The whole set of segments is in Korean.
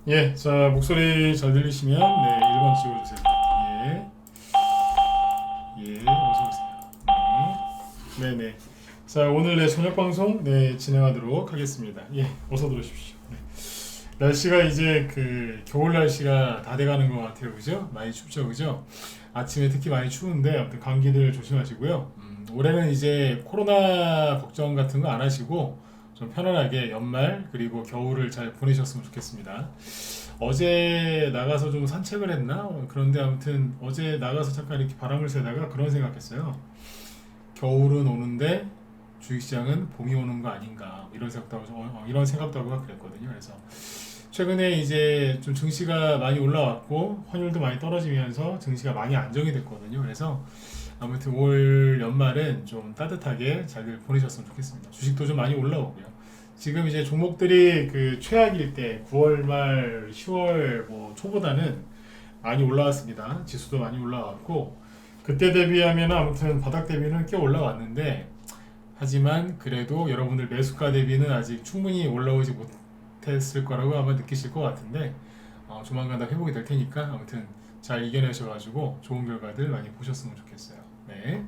예, 자, 목소리 잘 들리시면, 네, 1번 찍어주세요. 예, 예, 어서오세요. 네, 네네. 자, 오늘 네, 저녁방송, 네, 진행하도록 하겠습니다. 예, 어서 들어오십시오. 네. 날씨가 이제 겨울 날씨가 다 돼가는 것 같아요. 그죠? 많이 춥죠, 그죠? 아침에 특히 많이 추운데, 아무튼 감기들 조심하시고요. 올해는 이제 코로나 걱정 같은 거 안 하시고, 좀 편안하게 연말, 그리고 겨울을 잘 보내셨으면 좋겠습니다. 어제 나가서 좀 산책을 했나? 그런데 아무튼 어제 나가서 잠깐 이렇게 바람을 쐬다가 그런 생각했어요. 겨울은 오는데 주식시장은 봄이 오는 거 아닌가? 이런 생각도 하고 그랬거든요. 그래서 최근에 이제 좀 증시가 많이 올라왔고 환율도 많이 떨어지면서 증시가 많이 안정이 됐거든요. 그래서 아무튼 올 연말은 좀 따뜻하게 잘 보내셨으면 좋겠습니다. 주식도 좀 많이 올라오고요. 지금 이제 종목들이 최악일 때 9월 말 10월 뭐 초보다는 많이 올라왔습니다. 지수도 많이 올라왔고 그때 대비하면 아무튼 바닥 대비는 꽤 올라왔는데 하지만 그래도 여러분들 매수가 대비는 아직 충분히 올라오지 못했을 거라고 아마 느끼실 것 같은데 조만간 다 회복이 될 테니까 아무튼 잘 이겨내셔가지고 좋은 결과들 많이 보셨으면 좋겠어요. 네.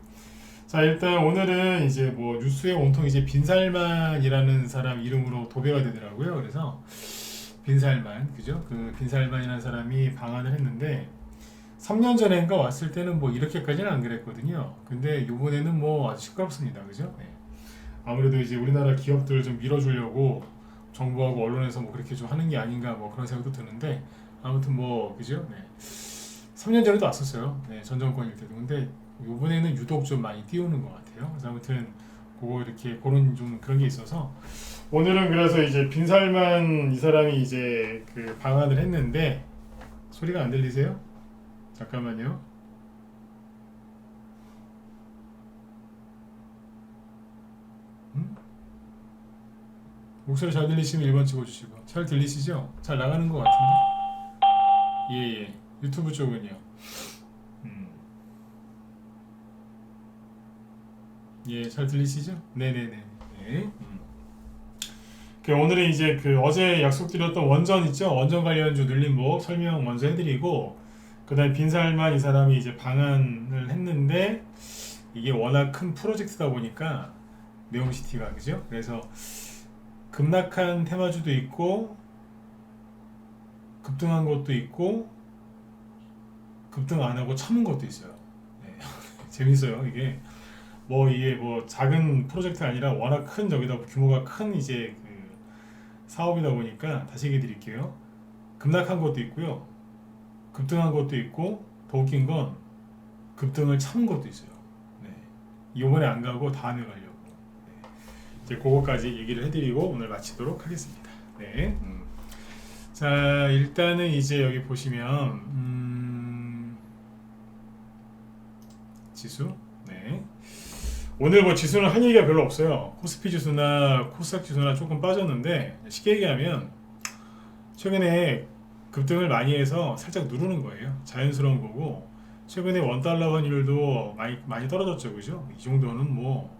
자, 일단 오늘은 이제 뭐 뉴스에 온통 이제 빈살만이라는 사람 이름으로 도배가 되더라고요. 그래서 빈살만, 그죠? 그 빈살만이라는 사람이 방한을 했는데 3년 전인가 왔을 때는 뭐 이렇게까지는 안 그랬거든요. 근데 이번에는 뭐 아주 시끄럽습니다. 그죠? 네. 아무래도 이제 우리나라 기업들 좀 밀어주려고 정부하고 언론에서 뭐 그렇게 좀 하는 게 아닌가 뭐 그런 생각도 드는데 아무튼 뭐 그죠? 네. 3년 전에도 왔었어요. 네, 전 정권일 때도. 근데 이번에는 유독 좀 많이 띄우는 것 같아요. 그래서 아무튼 그거 이렇게 그런 좀 그런 게 있어서 오늘은 그래서 이제 빈살만 이 사람이 이제 방한을 했는데 소리가 안 들리세요? 잠깐만요. 음? 목소리 잘 들리시면 1번 찍어주시고 잘 들리시죠? 잘 나가는 것 같은데? 예예. 유튜브 쪽은요? 음. 예, 잘 들리시죠? 네네네. 네. 오늘은 이제 어제 약속드렸던 원전 있죠? 원전 관련주 늘림목 설명 먼저 해드리고 그다음에 빈살만 이 사람이 이제 방한을 했는데 이게 워낙 큰 프로젝트다 보니까 네옴시티가 그죠? 그래서 급락한 테마주도 있고 급등한 것도 있고 급등 안 하고 참은 것도 있어요. 네. 재밌어요 이게. 뭐 이게 뭐 작은 프로젝트가 아니라 워낙 큰 저기다 규모가 큰 이제 사업이다 보니까 다시 얘기 드릴게요. 급락한 것도 있고요. 급등한 것도 있고 더 웃긴 건 급등을 참은 것도 있어요. 네. 이번에 안 가고 다음에 가려고. 네. 이제 그거까지 얘기를 해드리고 오늘 마치도록 하겠습니다. 네. 자, 일단은 이제 여기 보시면 지수. 네. 오늘 뭐 지수는 할 얘기가 별로 없어요. 코스피 지수나 코스닥 지수나 조금 빠졌는데 쉽게 얘기하면 최근에 급등을 많이 해서 살짝 누르는 거예요. 자연스러운 거고 최근에 원달러 환율도 많이 떨어졌죠, 그죠? 이 정도는 뭐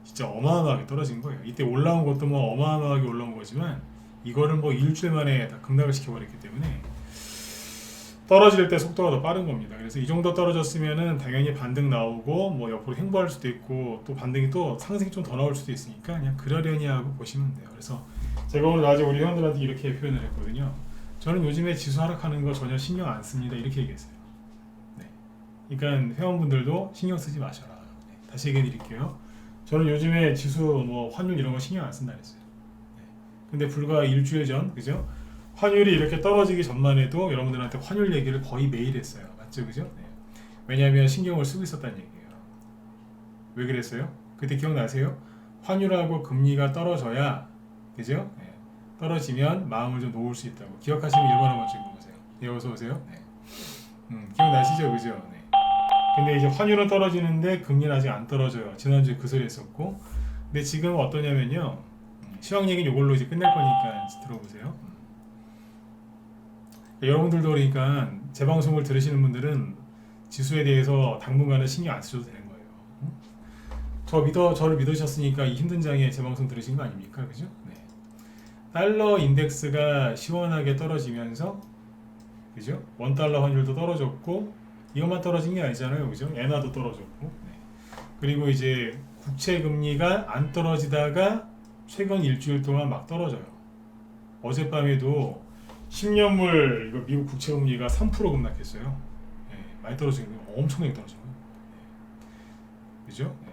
진짜 어마어마하게 떨어진 거예요. 이때 올라온 것도 뭐 어마어마하게 올라온 거지만 이거는 뭐 일주일 만에 다 급락을 시켜버렸기 때문에 떨어질 때 속도가 더 빠른 겁니다. 그래서 이 정도 떨어졌으면은 당연히 반등 나오고 뭐 옆으로 횡보할 수도 있고 또 반등이 또 상승이 좀 더 나올 수도 있으니까 그냥 그러려니 하고 보시면 돼요. 그래서 제가 오늘 낮에 우리 회원들한테 이렇게 표현을 했거든요. 저는 요즘에 지수 하락하는 거 전혀 신경 안 씁니다. 이렇게 얘기했어요. 네. 그러니까 회원분들도 신경 쓰지 마셔라. 네. 다시 얘기해 드릴게요. 저는 요즘에 지수 뭐 환율 이런 거 신경 안 쓴다 그랬어요. 네. 근데 불과 일주일 전, 그죠? 환율이 이렇게 떨어지기 전만 해도 여러분들한테 환율 얘기를 거의 매일 했어요. 맞죠? 그죠? 네. 왜냐하면 신경을 쓰고 있었다는 얘기예요. 왜 그랬어요? 그때 기억나세요? 환율하고 금리가 떨어져야, 그죠? 네. 떨어지면 마음을 좀 놓을 수 있다고. 기억하시면 1번 한번 찍어보세요. 네, 어서 오세요. 네. 기억나시죠? 그죠? 네. 근데 이제 환율은 떨어지는데 금리는 아직 안 떨어져요. 지난주에 그 소리 했었고. 근데 지금 어떠냐면요. 시황 얘기는 이걸로 이제 끝낼 거니까 들어보세요. 여러분들도 그러니까 제 방송을 들으시는 분들은 지수에 대해서 당분간은 신경 안 쓰셔도 되는 거예요. 저를 믿으셨으니까 이 힘든 장에 제 방송 들으신 거 아닙니까? 그죠? 네. 달러 인덱스가 시원하게 떨어지면서, 그죠? 원달러 환율도 떨어졌고, 이것만 떨어진 게 아니잖아요, 그죠? 엔화도 떨어졌고, 네. 그리고 이제 국채 금리가 안 떨어지다가 최근 일주일 동안 막 떨어져요. 어젯밤에도 10년물 이거 미국 국채 금리가 3% 급락했어요. 네, 많이 떨어진 거, 엄청나게 떨어진 거예요. 네. 그죠? 네.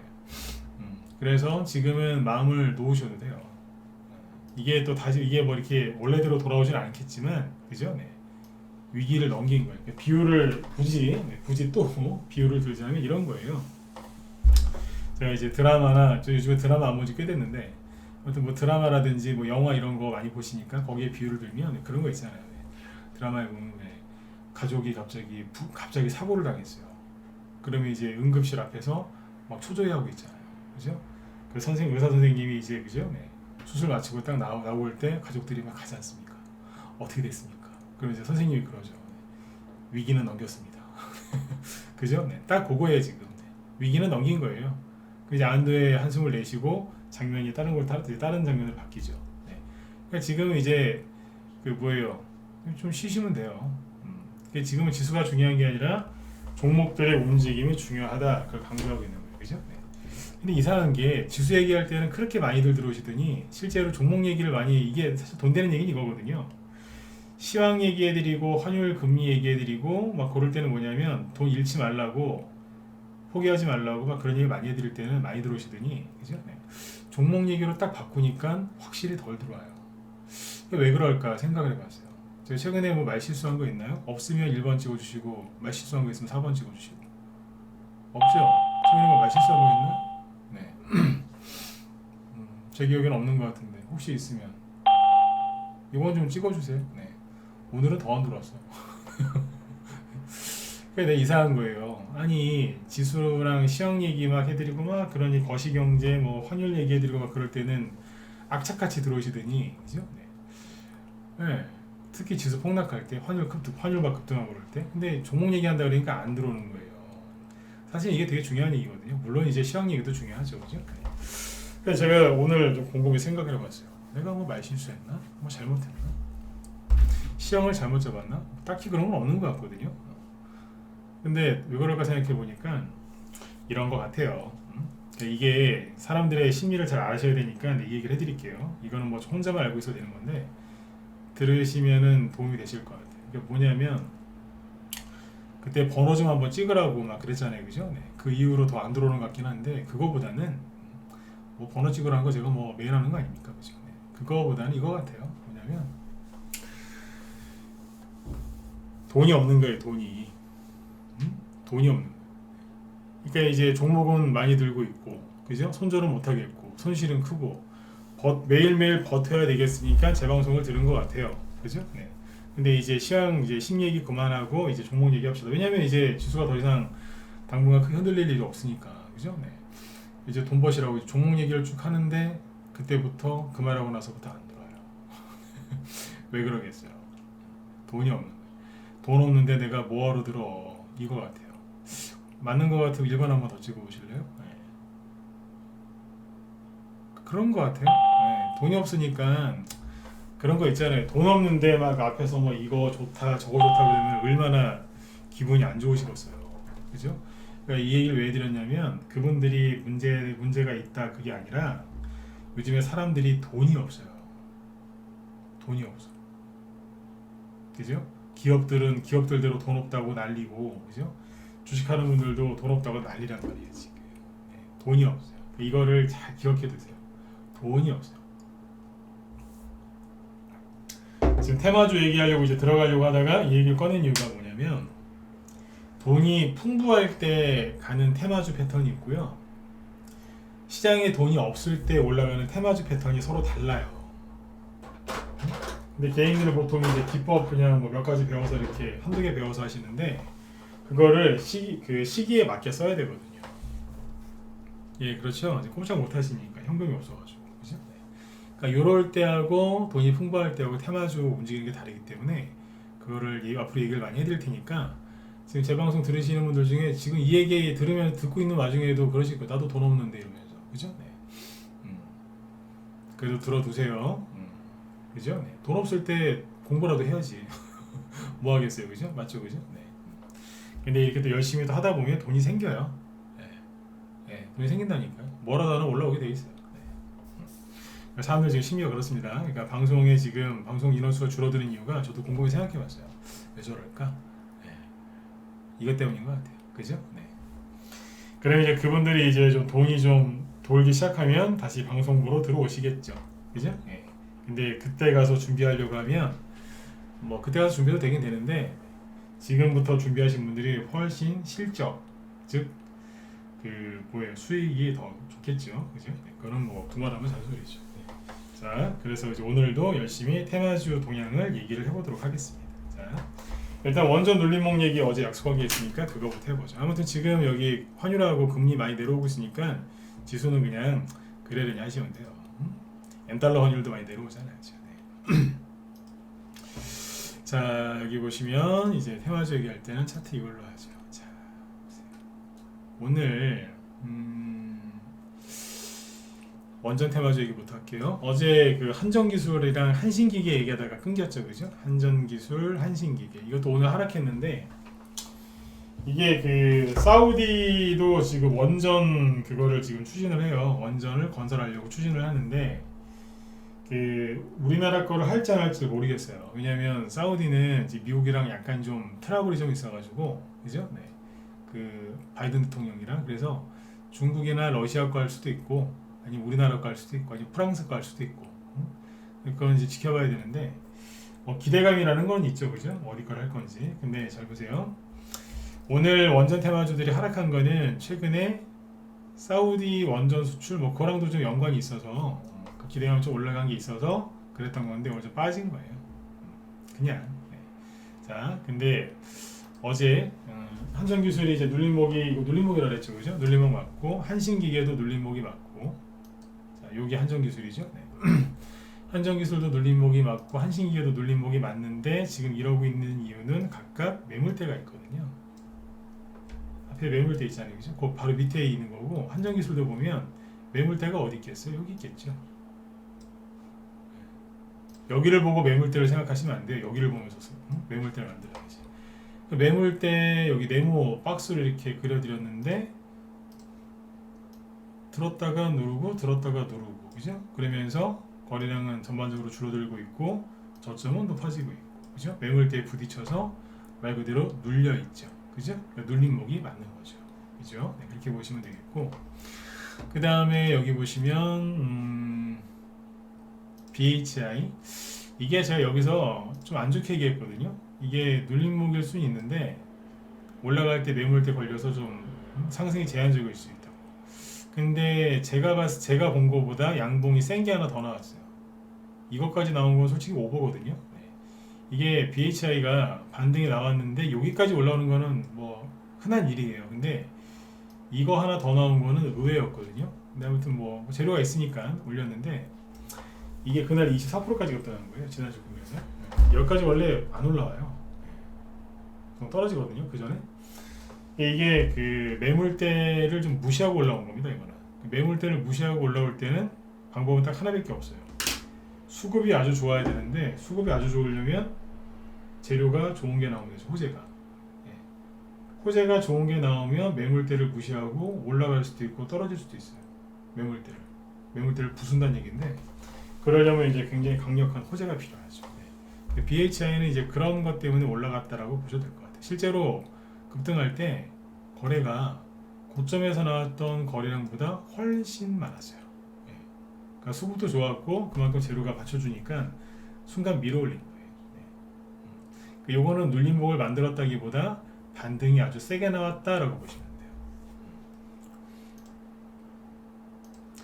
그래서 지금은 마음을 놓으셔도 돼요. 이게 또 다시 이게 뭐 이렇게 원래대로 돌아오진 않겠지만, 그죠? 네. 위기를 넘긴 거예요. 그러니까 비유를 굳이 또 비유를 들자면 이런 거예요. 제가 이제 드라마나 저 요즘에 드라마 안 본지 꽤 됐는데, 아무튼 뭐 드라마라든지 뭐 영화 이런 거 많이 보시니까 거기에 비유를 들면 그런 거 있잖아요. 드라마에 보면 가족이 갑자기 사고를 당했어요. 그러면 이제 응급실 앞에서 막 초조해하고 있잖아요. 그죠? 그 의사 선생님이 이제 그죠? 네. 수술 마치고 딱 나올 때 가족들이 막 가지 않습니까? 어떻게 됐습니까? 그럼 이제 선생님이 그러죠. 위기는 넘겼습니다. 그죠? 네. 딱 그거예요 지금. 네. 위기는 넘긴 거예요. 이제 안도의 한숨을 내쉬고 장면이 다른 장면으로 바뀌죠. 네. 그러니까 지금 이제 그 뭐예요? 좀 쉬시면 돼요. 그러니까 지금은 지수가 중요한 게 아니라 종목들의 움직임이 중요하다. 그걸 강조하고 있는 거예요. 그죠? 네. 근데 이상한 게 지수 얘기할 때는 그렇게 많이들 들어오시더니 실제로 종목 얘기를 많이 이게 사실 돈 되는 얘기는 이거거든요. 시황 얘기해드리고 환율 금리 얘기해드리고 막 그럴 때는 뭐냐면 돈 잃지 말라고 포기하지 말라고 막 그런 얘기 많이 해드릴 때는 많이 들어오시더니 그죠? 네. 종목 얘기로 딱 바꾸니까 확실히 덜 들어와요. 왜 그럴까 생각을 해봤어요. 제가 최근에 뭐 말 실수한 거 있나요? 없으면 1번 찍어주시고 말 실수한 거 있으면 4번 찍어주시고 없죠? 최근에 뭐 말 실수한 거 있나? 네. 제 기억에는 없는 것 같은데 혹시 있으면 이건 좀 찍어주세요. 네. 오늘은 더 안 들어왔어요. 그게 이상한 거예요. 아니 지수랑 시황 얘기 막 해드리고 막 그러니 거시경제 뭐 환율 얘기해드리고 막 그럴 때는 악착같이 들어오시더니 그죠? 네. 네. 특히 지수 폭락할 때 환율 막 급등하고 그럴 때 근데 종목 얘기한다 그러니까 안 들어오는 거예요. 사실 이게 되게 중요한 얘기거든요. 물론 이제 시황 얘기도 중요하죠, 그죠? 그래서 제가 오늘 좀 곰곰이 생각을 해봤어요. 내가 뭐 말 실수했나? 뭐 잘못했나? 시황을 잘못 잡았나? 딱히 그런 건 없는 것 같거든요. 근데 왜 그럴까 생각해 보니까 이런 것 같아요. 그러니까 이게 사람들의 심리를 잘 아셔야 되니까 이 얘기를 해드릴게요. 이거는 뭐 혼자만 알고 있어도 되는 건데 들으시면은 도움이 되실 것 같아요. 그게 뭐냐면 그때 번호 좀 한번 찍으라고 막 그랬잖아요, 그죠? 네. 그 이후로 더 안 들어오는 것 같긴 한데 그거보다는 뭐 번호 찍으라는 거 제가 뭐 매일 하는 거 아닙니까, 그죠? 네. 그거보다는 이거 같아요. 뭐냐면 돈이 없는 거예요, 돈이. 돈이 없는 거예요. 그러니까 이제 종목은 많이 들고 있고, 그죠? 손절은 못 하겠고, 손실은 크고, 매일매일 버텨야 되겠으니까 제 방송을 들은 것 같아요, 그죠? 네. 근데 이제 시황 이제 심 얘기 그만하고 이제 종목 얘기합시다. 왜냐면 이제 지수가 더 이상 당분간 크게 흔들릴 일이 없으니까, 그죠? 네. 이제 돈 버시라고 종목 얘기를 쭉 하는데 그때부터 그 말하고 나서부터 안 들어요. 왜 그러겠어요? 돈이 없는 거예요. 돈 없는데 내가 뭐하러 들어? 이거 같아요. 맞는 것 같으면 1번 한번 더 찍어보실래요? 네. 그런 것 같아요. 네. 돈이 없으니까 그런 거 있잖아요. 돈 없는데 막 앞에서 뭐 이거 좋다 저거 좋다 그러면 얼마나 기분이 안 좋으시겠어요. 그죠? 그러니까 이 얘기를 왜 드렸냐면 그분들이 문제가 있다 그게 아니라 요즘에 사람들이 돈이 없어요. 돈이 없어. 그죠? 기업들은 기업들대로 돈 없다고 난리고, 그죠? 주식하는 분들도 돈 없다고 난리란 말이에요 지금. 네, 돈이 없어요. 이거를 잘 기억해 두세요. 돈이 없어요. 지금 테마주 얘기하려고 이제 들어가려고 하다가 이 얘기를 꺼낸 이유가 뭐냐면 돈이 풍부할 때 가는 테마주 패턴이 있고요. 시장에 돈이 없을 때 올라가는 테마주 패턴이 서로 달라요. 근데 개인들은 보통 이제 기법 그냥 뭐 몇 가지 배워서 이렇게 한두 개 배워서 하시는데 그거를 시기에 맞게 써야 되거든요. 예, 그렇죠. 이제 꼼짝 못 하시니까 현금이 없어가지고, 그죠? 네. 그러니까 요럴 때하고 돈이 풍부할 때하고 테마주 움직이는 게 다르기 때문에 그거를 앞으로 얘기를 많이 해드릴 테니까 지금 제 방송 들으시는 분들 중에 지금 이 얘기 듣고 있는 와중에도 그러실 거예요. 나도 돈 없는데 이러면서, 그죠? 네. 그래도 들어두세요. 그죠? 네. 돈 없을 때 공부라도 해야지. 뭐 하겠어요, 그죠? 맞죠, 그죠? 네. 근데 이렇게 또 열심히 또 하다 보면 돈이 생겨요. 네. 네. 돈이 생긴다니까요. 뭐라도 하나 올라오게 돼 있어요. 네. 사람들 지금 심리가 그렇습니다. 그러니까 방송에 지금 방송 인원수가 줄어드는 이유가 저도 곰곰이 생각해봤어요. 왜 저럴까? 네. 이것 때문인 것 같아요. 그죠? 네. 그러면 이제 그분들이 이제 좀 돈이 좀 돌기 시작하면 다시 방송부로 들어오시겠죠. 그죠? 네. 근데 그때 가서 준비하려고 하면 뭐 그때 가서 준비도 되긴 되는데 지금부터 준비하신 분들이 훨씬 실적, 즉 그 뭐예요, 수익이 더 좋겠죠, 그죠? 네, 그거는 뭐 두말하면 잔소리죠. 네. 자, 그래서 이제 오늘도 열심히 테마주 동향을 얘기를 해보도록 하겠습니다. 자, 일단 원전 눌림목 얘기 어제 약속한 게 있으니까 그거부터 해보죠. 아무튼 지금 여기 환율하고 금리 많이 내려오고 있으니까 지수는 그냥 그래려니 하시면 돼요. 엔달러 환율도 많이 내려오잖아요. 네. 자, 여기 보시면 이제 테마주 얘기할 때는 차트 이걸로 하죠. 자, 오늘 원전 테마주 얘기부터 할게요. 어제 그 한전기술이랑 한신기계 얘기하다가 끊겼죠, 그죠? 한전기술, 한신기계 이것도 오늘 하락했는데 이게 그 사우디도 지금 원전 그거를 지금 추진을 해요. 원전을 건설하려고 추진을 하는데 그 우리나라 거를 할지 안 할지 모르겠어요. 왜냐하면 사우디는 이제 미국이랑 약간 좀 트러블이 좀 있어가지고, 그죠? 네. 그 바이든 대통령이랑 그래서 중국이나 러시아 거 할 수도 있고, 아니면 우리나라 거 할 수도 있고, 아니면 프랑스 거 할 수도 있고, 그건 이제 지켜봐야 되는데 기대감이라는 건 있죠, 그죠? 어디 걸 할 건지. 근데 잘 보세요. 오늘 원전 테마주들이 하락한 거는 최근에 사우디 원전 수출 뭐 그거랑도 좀 연관이 있어서 그 기대감이 좀 올라간 게 있어서 그랬던 건데 오늘 좀 빠진 거예요. 그냥. 네. 자, 근데 어제 한전기술이 이제 눌림목이 이거 눌림목이라 그랬죠, 그죠? 눌림목 맞고 한신기계도 눌림목이 맞고, 자, 여기 한전기술이죠. 네. 한전기술도 눌림목이 맞고 한신기계도 눌림목이 맞는데 지금 이러고 있는 이유는 각각 매물대가 있거든요. 앞에 매물대 있잖아요, 그죠? 그 바로 밑에 있는 거고 한전기술도 보면 매물대가 어디 있겠어요? 여기 있겠죠. 여기를 보고 매물대를 생각하시면 안 돼요. 여기를 보면서 매물대를 만들어야지. 매물대 여기 네모 박스를 이렇게 그려드렸는데 들었다가 누르고 들었다가 누르고, 그죠? 그러면서 거래량은 전반적으로 줄어들고 있고 저점은 높아지고 있고, 그죠? 매물대에 부딪혀서 말 그대로 눌려 있죠, 그죠? 눌림목이 맞는 거죠, 그죠? 네, 그렇게 보시면 되겠고, 그 다음에 여기 보시면 BHI 이게 제가 여기서 좀 안 좋게 얘기했거든요. 이게 눌림목일 수는 있는데 올라갈 때 매물대 걸려서 좀 상승이 제한적일 수 있다고. 근데 제가 본 거보다 양봉이 센 게 하나 더 나왔어요. 이것까지 나온 건 솔직히 오버거든요. 네. 이게 BHI가 반등이 나왔는데 여기까지 올라오는 거는 뭐 흔한 일이에요. 근데 이거 하나 더 나온 거는 의외였거든요. 근데 아무튼 뭐 재료가 있으니까 올렸는데 이게 그날 24%까지 갔다는 거예요. 지난주 금요일에. 여기까지 원래 안 올라와요. 떨어지거든요, 그 전에. 이게 그 매물대를 좀 무시하고 올라온 겁니다, 이거는. 매물대를 무시하고 올라올 때는 방법은 딱 하나밖에 없어요. 수급이 아주 좋아야 되는데 수급이 아주 좋으려면 재료가 좋은 게 나오는 거죠, 호재가. 호재가 좋은 게 나오면 매물대를 무시하고 올라갈 수도 있고 떨어질 수도 있어요. 매물대를 부순다는 얘기인데 그러려면 이제 굉장히 강력한 호재가 필요하죠. 네. BHI는 이제 그런 것 때문에 올라갔다라고 보셔도 될 것 같아요. 실제로 급등할 때 거래가 고점에서 나왔던 거래량보다 훨씬 많았어요. 네. 그러니까 수급도 좋았고 그만큼 재료가 받쳐주니까 순간 밀어올린 거예요. 네. 요거는 눌림목을 만들었다기보다 반등이 아주 세게 나왔다라고 보시면 돼요.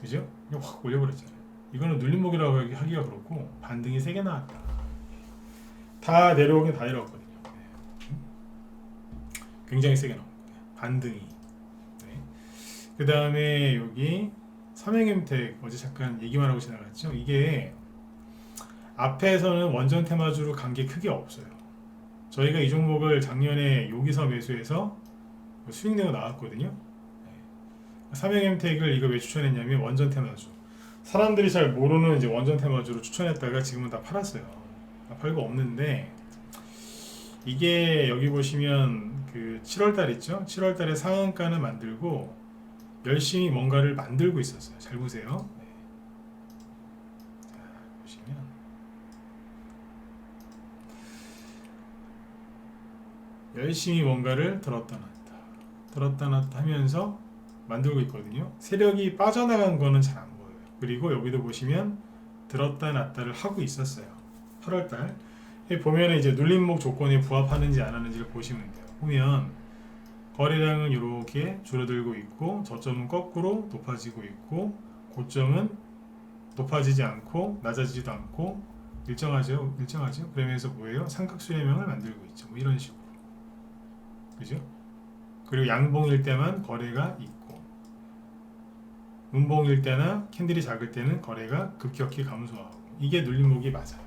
그죠? 그냥 확 올려버렸잖아요. 이거는 눌림목이라고 하기가 그렇고 반등이 세게 나왔다. 다 내려오긴 다 내려왔거든요. 네. 굉장히 세게 나온 거예요. 반등이. 네. 그 다음에 여기 삼행엠텍 어제 잠깐 얘기만 하고 지나갔죠. 이게 앞에서는 원전 테마주로 간 게 크게 없어요. 저희가 이 종목을 작년에 여기서 매수해서 수익 내고 나왔거든요. 네. 삼행엠텍을 이거 왜 추천했냐면 원전 테마주. 사람들이 잘 모르는 이제 원전 테마주로 추천했다가 지금은 다 팔았어요. 다 팔고 없는데 이게 여기 보시면 그 7월달 있죠? 7월달에 상한가는 만들고 열심히 뭔가를 만들고 있었어요. 잘 보세요. 네. 자, 보시면 열심히 뭔가를 들었다 놨다 하면서 만들고 있거든요. 세력이 빠져나간 거는 잘 안 보여요. 그리고 여기도 보시면 들었다 놨다를 하고 있었어요. 8월달 보면 이제 눌림목 조건에 부합하는지 안 하는지를 보시면 돼요. 보면 거래량은 이렇게 줄어들고 있고 저점은 거꾸로 높아지고 있고 고점은 높아지지 않고 낮아지지도 않고 일정하죠. 그러면서 뭐예요? 삼각수렴형을 만들고 있죠. 뭐 이런 식으로. 그죠? 그리고 양봉일 때만 거래가 있고 음봉일 때나 캔들이 작을 때는 거래가 급격히 감소하고 이게 눌림목이 맞아요.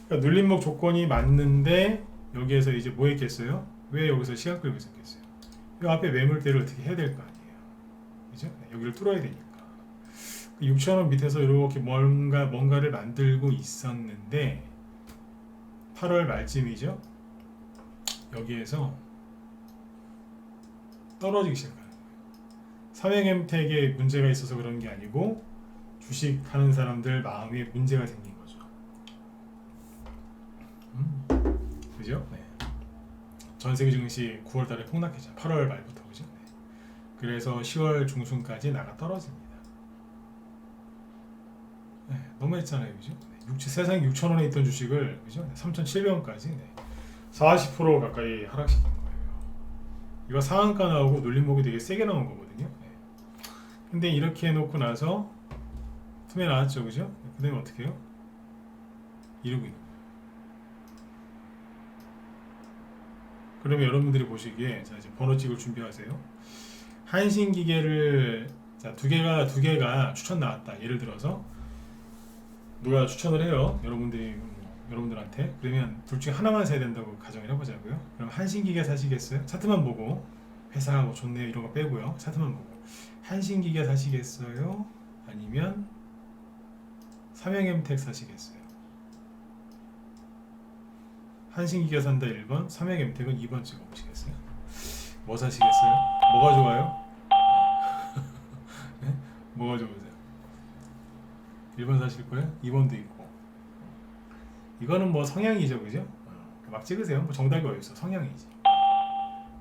그러니까 눌림목 조건이 맞는데 여기에서 이제 뭐 했겠어요? 왜 여기서 시간 끌고 있었겠어요? 이 앞에 매물대를 어떻게 해야 될 거 아니에요. 그죠? 네, 여기를 뚫어야 되니까. 6,000원 밑에서 이렇게 뭔가를 만들고 있었는데 8월 말쯤이죠. 여기에서 떨어지기 시작하는 거예요. 삼행엠텍에 문제가 있어서 그런 게 아니고 주식 하는 사람들 마음에 문제가 생긴 거죠. 그죠? 네. 전세계 증시 9월달에 폭락했죠. 8월 말부터 그죠? 네. 그래서 10월 중순까지 나가 떨어집니다. 네, 너무했잖아요, 그죠? 네. 세상 6,000원에 있던 주식을 그죠? 3,700원까지 40% 가까이 하락시킨 거예요. 이거 상한가 나오고 눌림목이 되게 세게 나온 거거든요. 네. 근데 이렇게 해놓고 나서 틈에 나왔죠, 그죠? 그 다음에 어떻게 해요? 이러고 있는 거예요. 그러면 여러분들이 보시기에 자 이제 번호 찍을 준비하세요. 한신기계를 자 두 개가 추천 나왔다. 예를 들어서 누가 추천을 해요. 여러분들한테 그러면 둘 중에 하나만 사야 된다고 가정을 해보자고요. 그럼 한신기계 사시겠어요? 차트만 보고 회사가 뭐 좋네요 이런 거 빼고요. 차트만 보고 한신기계 사시겠어요? 아니면 삼형엠텍 사시겠어요? 한신기계 산다 1번, 삼형엠텍은 2번 찍어보시겠어요? 뭐 사시겠어요? 뭐가 좋아요? 네? 뭐가 좋으세요? 1번 사실 거예요? 2번도 있고 이거는 뭐 성향이죠, 그죠? 막 찍으세요. 뭐 정답이 어딨어? 성향이지.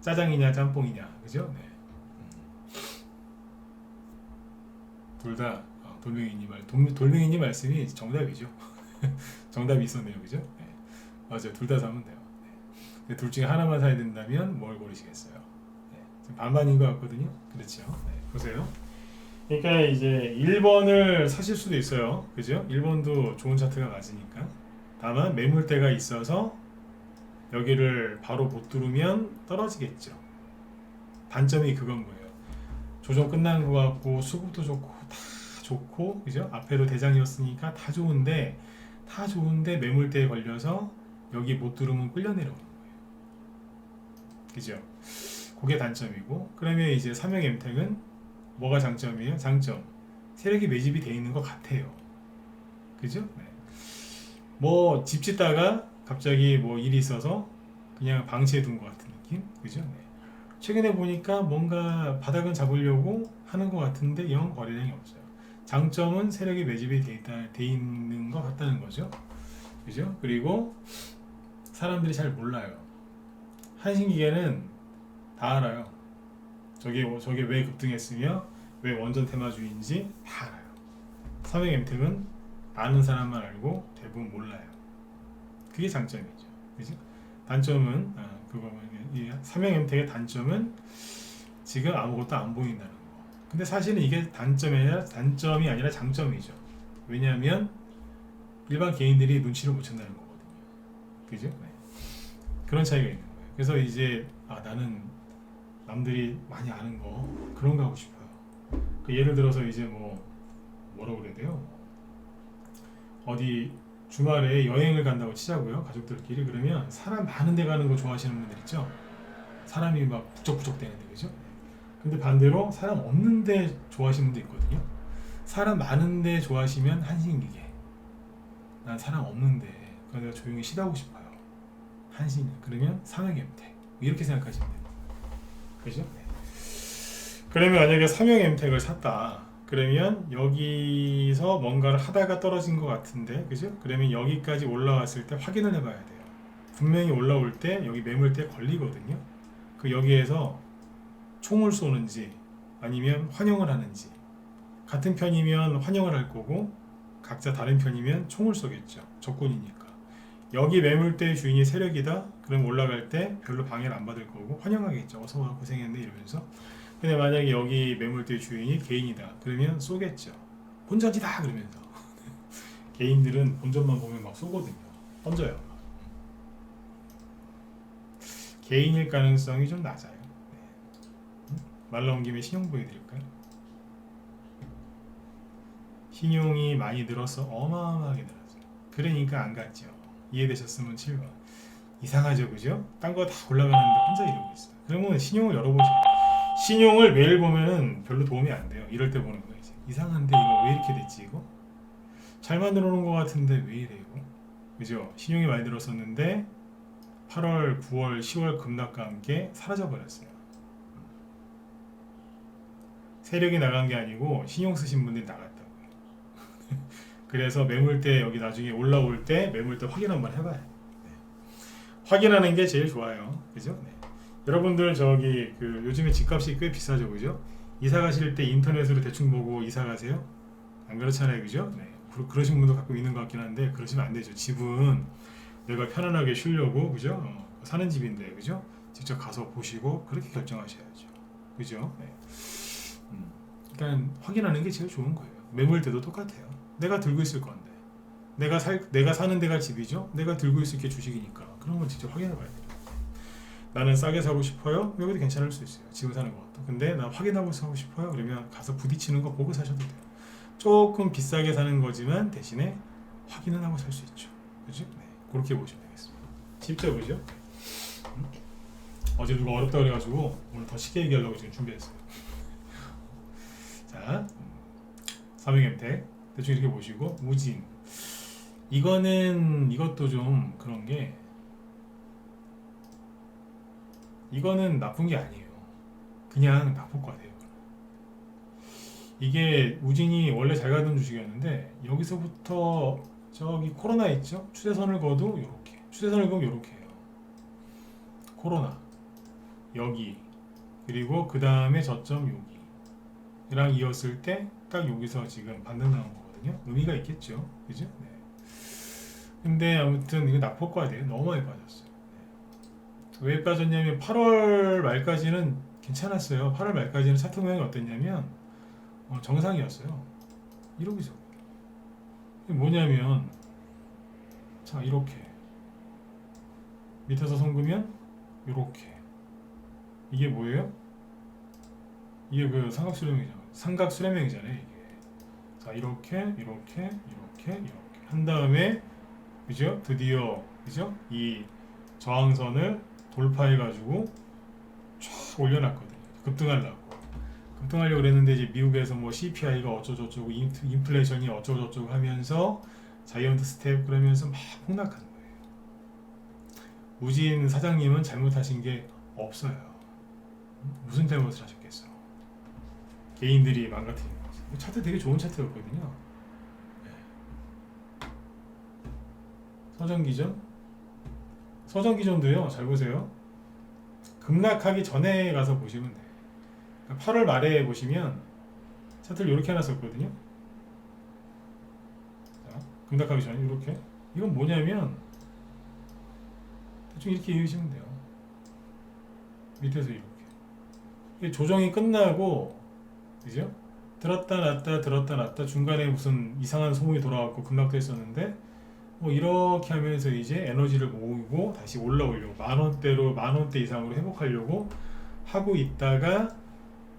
짜장이냐 짬뽕이냐, 그죠? 네. 둘 다 돌멩이님 말씀이 정답이죠. 정답이 있었네요, 그죠? 네. 맞아요, 둘 다 사면 돼요. 네. 둘 중에 하나만 사야 된다면 뭘 고르시겠어요? 네. 지금 반반인 것 같거든요. 그렇죠? 네. 보세요. 그러니까 이제 1번을 사실 수도 있어요, 그죠? 1번도 좋은 차트가 맞으니까. 다만 매물대가 있어서 여기를 바로 못 뚫으면 떨어지겠죠. 단점이 그건 거예요. 조정 끝난 것 같고 수급도 좋고 다 좋고 그죠? 앞에도 대장이었으니까 다 좋은데 매물대에 걸려서 여기 못 뚫으면 끌려 내려오는 거예요. 그죠? 그게 단점이고 그러면 이제 삼형엠텍은 뭐가 장점이에요? 장점 세력이 매집이 돼 있는 것 같아요. 그죠? 네. 뭐 집 짓다가 갑자기 뭐 일이 있어서 그냥 방치해 둔 것 같은 느낌? 그죠? 네. 최근에 보니까 뭔가 바닥은 잡으려고 하는 것 같은데 영 거래량이 없어요. 장점은 세력이 매집이 돼 있는 것 같다는 거죠. 그죠? 그리고 사람들이 잘 몰라요. 한신기계는 다 알아요. 저게 왜 급등했으며 왜 원전 테마주인지 다 알아요. 삼형엠텍은 아는 사람만 알고 대부분 몰라요. 그게 장점이죠. 그죠? 단점은 이 삼형엠텍의 단점은 지금 아무것도 안 보인다는 거. 근데 사실은 이게 단점이 아니라 장점이죠. 왜냐하면 일반 개인들이 눈치를 못 챈다는 거거든요. 그죠? 네. 그런 차이가 있는 거예요. 그래서 이제 나는 남들이 많이 아는 거 그런 거 하고 싶어요. 예를 들어서 이제 뭐라고 그래야 돼요? 어디 주말에 여행을 간다고 치자고요. 가족들끼리. 그러면 사람 많은 데 가는 거 좋아하시는 분들 있죠? 사람이 막 북적북적 되는데, 그죠? 근데 반대로 사람 없는 데 좋아하시는 분도 있거든요. 사람 많은데 좋아하시면 한신기계. 난 사람 없는데 그냥 내가 조용히 쉬다고 싶어요. 한신. 그러면 삼형엠택. 이렇게 생각하시면 돼요. 그죠? 네. 그러면 만약에 삼형엠택을 샀다. 그러면 여기서 뭔가를 하다가 떨어진 것 같은데, 그죠? 그러면 여기까지 올라왔을 때 확인을 해봐야 돼요. 분명히 올라올 때 여기 매물대 걸리거든요. 그 여기에서 총을 쏘는지 아니면 환영을 하는지. 같은 편이면 환영을 할 거고 각자 다른 편이면 총을 쏘겠죠. 적군이니까. 여기 매물대 주인이 세력이다. 그럼 올라갈 때 별로 방해를 안 받을 거고 환영하겠죠. 어서와 고생했네 이러면서. 근데 만약에 여기 매물대 주인이 개인이다. 그러면 쏘겠죠. 본전이다 그러면서. 개인들은 본전만 보면 막 쏘거든요. 던져요. 개인일 가능성이 좀 낮아요. 네. 말 나온 김에 신용 보여드릴까요? 신용이 많이 늘어서 어마어마하게 늘었어요. 그러니까 안 갔죠. 이해되셨으면 7번. 이상하죠, 그죠? 딴 거 다 올라가는데 혼자 이러고 있어요. 그러면 신용을 열어보세요. 신용을 매일 보면은 별로 도움이 안 돼요. 이럴 때 보는 거예요. 이상한데 이거 왜 이렇게 됐지 이거? 잘 만들어 놓은 것 같은데 왜 이래 이거? 그죠? 신용이 많이 들었었는데 8월, 9월, 10월 급락과 함께 사라져 버렸어요. 세력이 나간 게 아니고 신용 쓰신 분들이 나갔다고요. 그래서 매물대 여기 나중에 올라올 때 매물대 확인 한번 해봐요. 네. 확인하는 게 제일 좋아요. 그죠? 네. 여러분들 저기 그 요즘에 집값이 꽤 비싸죠, 그죠? 이사 가실 때 인터넷으로 대충 보고 이사 가세요? 안 그렇잖아요, 그죠? 네. 그러신 분도 가끔 있는 것 같긴 한데 그러시면 안 되죠. 집은 내가 편안하게 쉬려고, 그죠? 사는 집인데, 그죠? 직접 가서 보시고 그렇게 결정하셔야죠, 그죠? 네. 그러니까 확인하는 게 제일 좋은 거예요. 매물대도 똑같아요. 내가 들고 있을 건데, 내가 사는 데가 집이죠. 내가 들고 있을 게 주식이니까 그런 건 직접 확인해봐야 돼요. 나는 싸게 사고 싶어요. 여기도 괜찮을 수 있어요. 지금 사는 것도. 근데 나 확인하고 사고 싶어요. 그러면 가서 부딪히는 거 보고 사셔도 돼요. 조금 비싸게 사는 거지만 대신에 확인은 하고 살 수 있죠. 그죠? 네. 그렇게 보시면 되겠습니다. 쉽죠, 그죠? 어제 누가 어렵다 그래가지고 오늘 더 쉽게 얘기하려고 지금 준비했어요. 자, 삼형엠택 대충 이렇게 보시고 우진. 이것도 좀 그런 게, 이거는 나쁜 게 아니에요. 그냥 나쁠 거 같아요. 이게 우진이 원래 잘 가던 주식이었는데 여기서부터 저기 코로나 있죠? 추세선을 그어도 요렇게, 추세선을 그으면 요렇게 해요. 코로나 여기, 그리고 그 다음에 저점 여기랑 이었을 때 딱 여기서 지금 반등 나온 거거든요. 의미가 있겠죠, 그죠? 네. 근데 아무튼 이거 나쁠 거 같아요. 너무 많이 빠졌어요. 왜 빠졌냐면 8월 말까지는 괜찮았어요. 8월 말까지는 차트 모양이 어땠냐면 정상이었어요. 이러고 있어요. 뭐냐면 자, 이렇게 밑에서 성그면 이렇게. 이게 뭐예요? 이게 그 삼각수렴형이잖아요. 이게. 자, 이렇게 한 다음에, 그죠? 드디어, 그죠? 이 저항선을 돌파해가지고 쫙 올려놨거든요. 급등하려고 그랬는데 이제 미국에서 뭐 CPI가 어쩌고저쩌고 인플레이션이 어쩌고저쩌고 하면서 자이언트 스텝 그러면서 막 폭락하는 거예요. 우진 사장님은 잘못하신 게 없어요. 무슨 잘못을 하셨겠어? 개인들이 망가뜨린 거지. 차트 되게 좋은 차트였거든요. 네. 서정기전도요. 잘 보세요. 급락하기 전에 가서 보시면 돼요. 8월 말에 보시면 차트를 이렇게 해놨었거든요. 자, 급락하기 전에 이렇게. 이건 뭐냐면 대충 이렇게 이해하시면 돼요. 밑에서 이렇게. 조정이 끝나고, 그죠? 들었다 놨다 중간에 무슨 이상한 소문이 돌아왔고 급락도 했었는데 뭐 이렇게 하면서 이제 에너지를 모으고 다시 올라오려고 만원대 이상으로 회복하려고 하고 있다가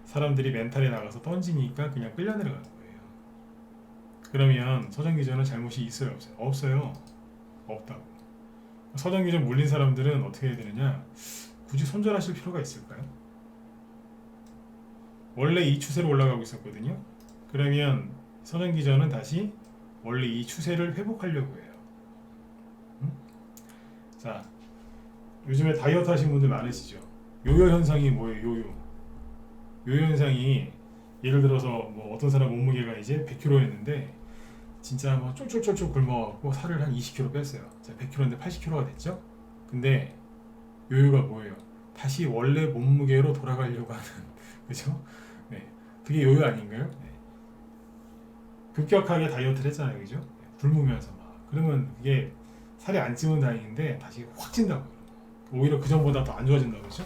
사람들이 멘탈에 나가서 던지니까 그냥 끌려 내려가는 거예요. 그러면 서정기전은 잘못이 있어요, 없어요? 없어요. 없다고. 서정기전 물린 사람들은 어떻게 해야 되느냐? 굳이 손절하실 필요가 있을까요? 원래 이 추세로 올라가고 있었거든요. 그러면 선형기전은 다시 원래 이 추세를 회복하려고 해요. 자, 요즘에 다이어트 하시는 분들 많으시죠? 요요 현상이 뭐예요? 요요 현상이 예를 들어서 뭐 어떤 사람 몸무게가 이제 100kg였는데 진짜 뭐 쫄쫄쫄쫄 굶어갖고 살을 한 20kg 뺐어요. 자, 100kg인데 80kg가 됐죠? 근데 요요가 뭐예요? 다시 원래 몸무게로 돌아가려고 하는 그죠? 네, 그게 요요 아닌가요? 네. 급격하게 다이어트를 했잖아요, 그죠? 네, 굶으면서 막 그러면 이게 살이 안 찌면 다행인데 다시 확 찐다고 오히려 그 전보다 더 안 좋아진다고 그죠?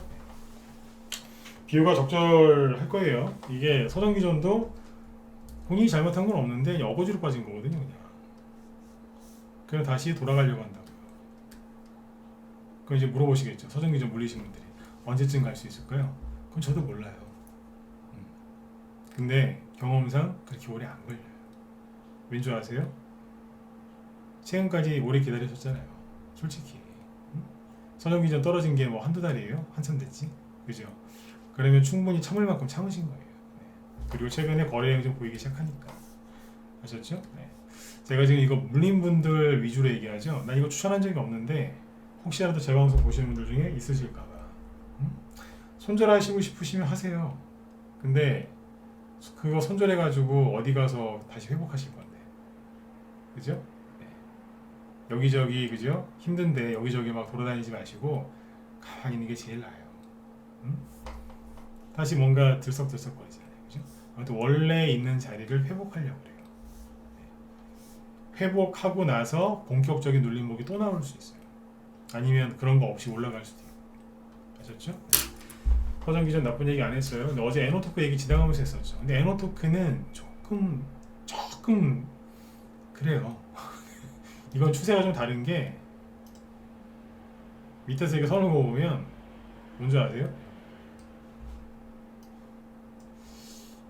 비유가 적절할 거예요. 이게 서정기전도 본인이 잘못한 건 없는데 그냥 어거지로 빠진 거거든요, 그냥. 그냥 다시 돌아가려고 한다고요. 그럼 이제 물어보시겠죠. 서정기전 물리신 분들이 언제쯤 갈 수 있을까요? 그건 저도 몰라요. 근데 경험상 그렇게 오래 안 걸려요. 왠 줄 아세요? 최근까지 오래 기다리셨잖아요. 솔직히 서정기전 떨어진 게 뭐 한두 달이에요? 한참 됐지? 그죠? 그러면 충분히 참을 만큼 참으신 거예요. 네. 그리고 최근에 거래량이 좀 보이기 시작하니까 아셨죠? 네. 제가 지금 이거 물린 분들 위주로 얘기하죠. 난 이거 추천한 적이 없는데 혹시라도 제 방송 보시는 분들 중에 있으실까봐 손절하시고 싶으시면 하세요. 근데 그거 손절해가지고 어디 가서 다시 회복하실 건데, 그죠? 네. 여기저기 그죠? 힘든데 여기저기 막 돌아다니지 마시고 가만히 있는 게 제일 나아요. 다시 뭔가 들썩들썩거리잖아요, 그죠? 아무튼 원래 있는 자리를 회복하려고 그래요. 네. 회복하고 나서 본격적인 눌림목이 또 나올 수 있어요. 아니면 그런 거 없이 올라갈 수도 있고, 아셨죠? 서정기전 나쁜 얘기 안 했어요. 근데 어제 에노토크 얘기 지나가면서 했었죠. 근데 에노토크는 조금 그래요. 이건 추세가 좀 다른 게 밑에서 이렇게 서는 거 보면 뭔지 아세요?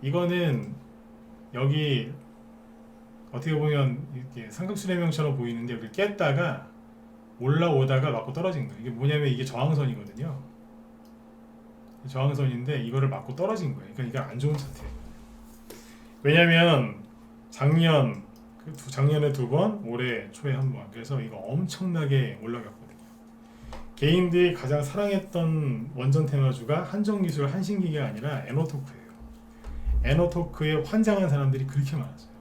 이거는 여기 어떻게 보면 이렇게 삼각수레명처럼 보이는데 여기 깼다가 올라오다가 맞고 떨어진 거예요. 이게 뭐냐면 이게 저항선이거든요. 저항선인데 이거를 맞고 떨어진 거예요. 그러니까 이게 안 좋은 차트예요. 왜냐면 작년에 두 번, 올해 초에 한 번. 그래서 이거 엄청나게 올라갔거든요. 개인들이 가장 사랑했던 원전 테마주가 한정기술 한신기계가 아니라 에노토크예요. 에노토크에 환장한 사람들이 그렇게 많았어요.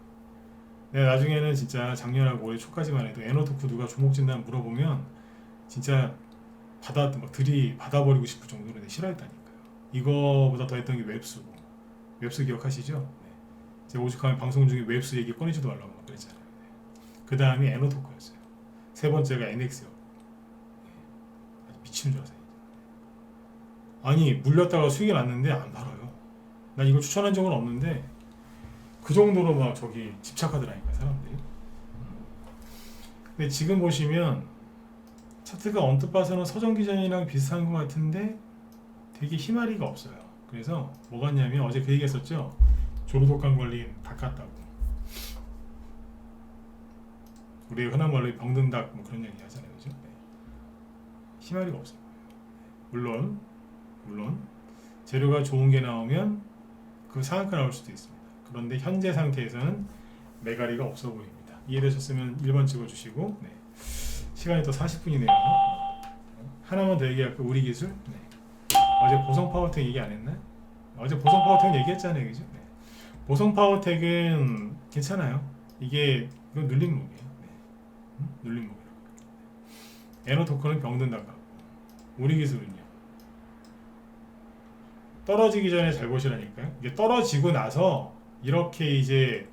내가 나중에는 진짜 작년하고 올해 초까지만 해도 에노토크 누가 종목진단 물어보면 진짜 받아버리고 싶을 정도로 내가 싫어했다니까요. 이거보다 더 했던 게 웹스고. 웹스 기억하시죠? 네. 제가 오죽하면 방송 중에 웹스 얘기 꺼내지도 말라고 막 그랬잖아요. 네. 그 다음이 에노토크였어요. 세 번째가 NX였고. 네. 미치는 줄 아세요. 아니 물렸다가 수익이 났는데 안 팔아요. 난 이거 추천한 적은 없는데 그 정도로 막 저기 집착하더라니까 사람들이. 근데 지금 보시면 차트가 언뜻 봐서는 서정기전이랑 비슷한 것 같은데 되게 희마리가 없어요. 그래서 뭐 같냐면 어제 그 얘기 했었죠. 조루독감 걸린 닭 같다고. 우리 흔한 말로 병든 닭 뭐 그런 얘기 하잖아요. 그죠? 네. 희마리가 없어요. 물론 재료가 좋은 게 나오면 그 상한가 나올 수도 있습니다. 그런데 현재 상태에서는 매가리가 없어 보입니다. 이해되셨으면 1번 찍어주시고 네. 시간이 또 40분이네요. 하나만 더 얘기할게요. 우리 기술. 네. 어제 보성 파워텍 얘기 안 했나? 어제 보성 파워텍 얘기했잖아요, 그죠? 네. 보성 파워텍은 괜찮아요. 이건 눌림목이에요. 네. 눌림목이라고. 에너토크는 병든다고 하고. 우리 기술은요. 떨어지기 전에 잘 보시라니까요. 이게 떨어지고 나서 이렇게 이제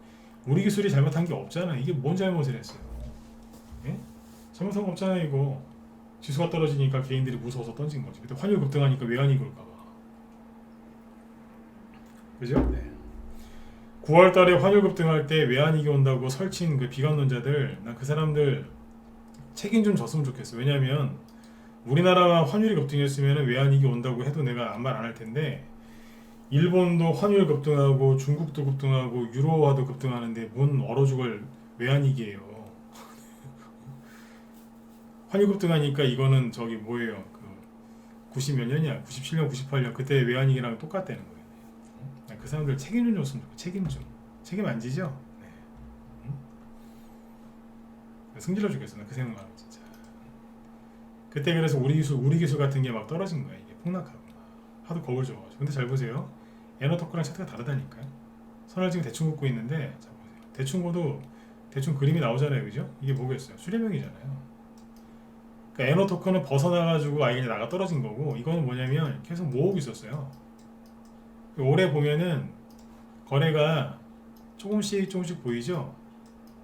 우리 기술이 잘못한 게 없잖아요. 이게 뭔 잘못을 했어요? 예? 잘못한 거 없잖아요, 이거. 지수가 떨어지니까 개인들이 무서워서 던진 거지. 근데 환율 급등하니까 외환위기 올까봐. 그죠? 네. 9월 달에 환율 급등할 때 외환위기 온다고 설친 그 비관론자들, 난 그 사람들 책임 좀 졌으면 좋겠어. 왜냐면 우리나라만 환율이 급등했으면 외환위기 온다고 해도 내가 아무 말 안 할 텐데 일본도 환율 급등하고 중국도 급등하고 유로화도 급등하는데 뭔 얼어 죽을 외환위기예요. 환율 급등하니까 이거는 저기 뭐예요? 그 90 몇 년이야? 97년, 98년 그때 외환위기랑 똑같다는 거예요. 그 사람들 책임 좀 줬으면 좋겠어요. 책임 안 지죠? 네. 승질러 죽겠어. 나 그 생각하면 진짜. 그때 그래서 우리 기술 같은 게 막 떨어진 거야. 이게 폭락하고 하도 겁을 줘가지고. 근데 잘 보세요. 에너토크랑 차트가 다르다니까요. 선을 지금 대충 긋고 있는데 자 보세요. 대충 긋도 대충 그림이 나오잖아요, 그죠? 이게 뭐겠어요? 수렴형이잖아요. 그러니까 에너토크는 벗어나가지고 아예 그냥 나가 떨어진 거고, 이거는 뭐냐면 계속 모으고 있었어요. 올해 보면은 거래가 조금씩 보이죠?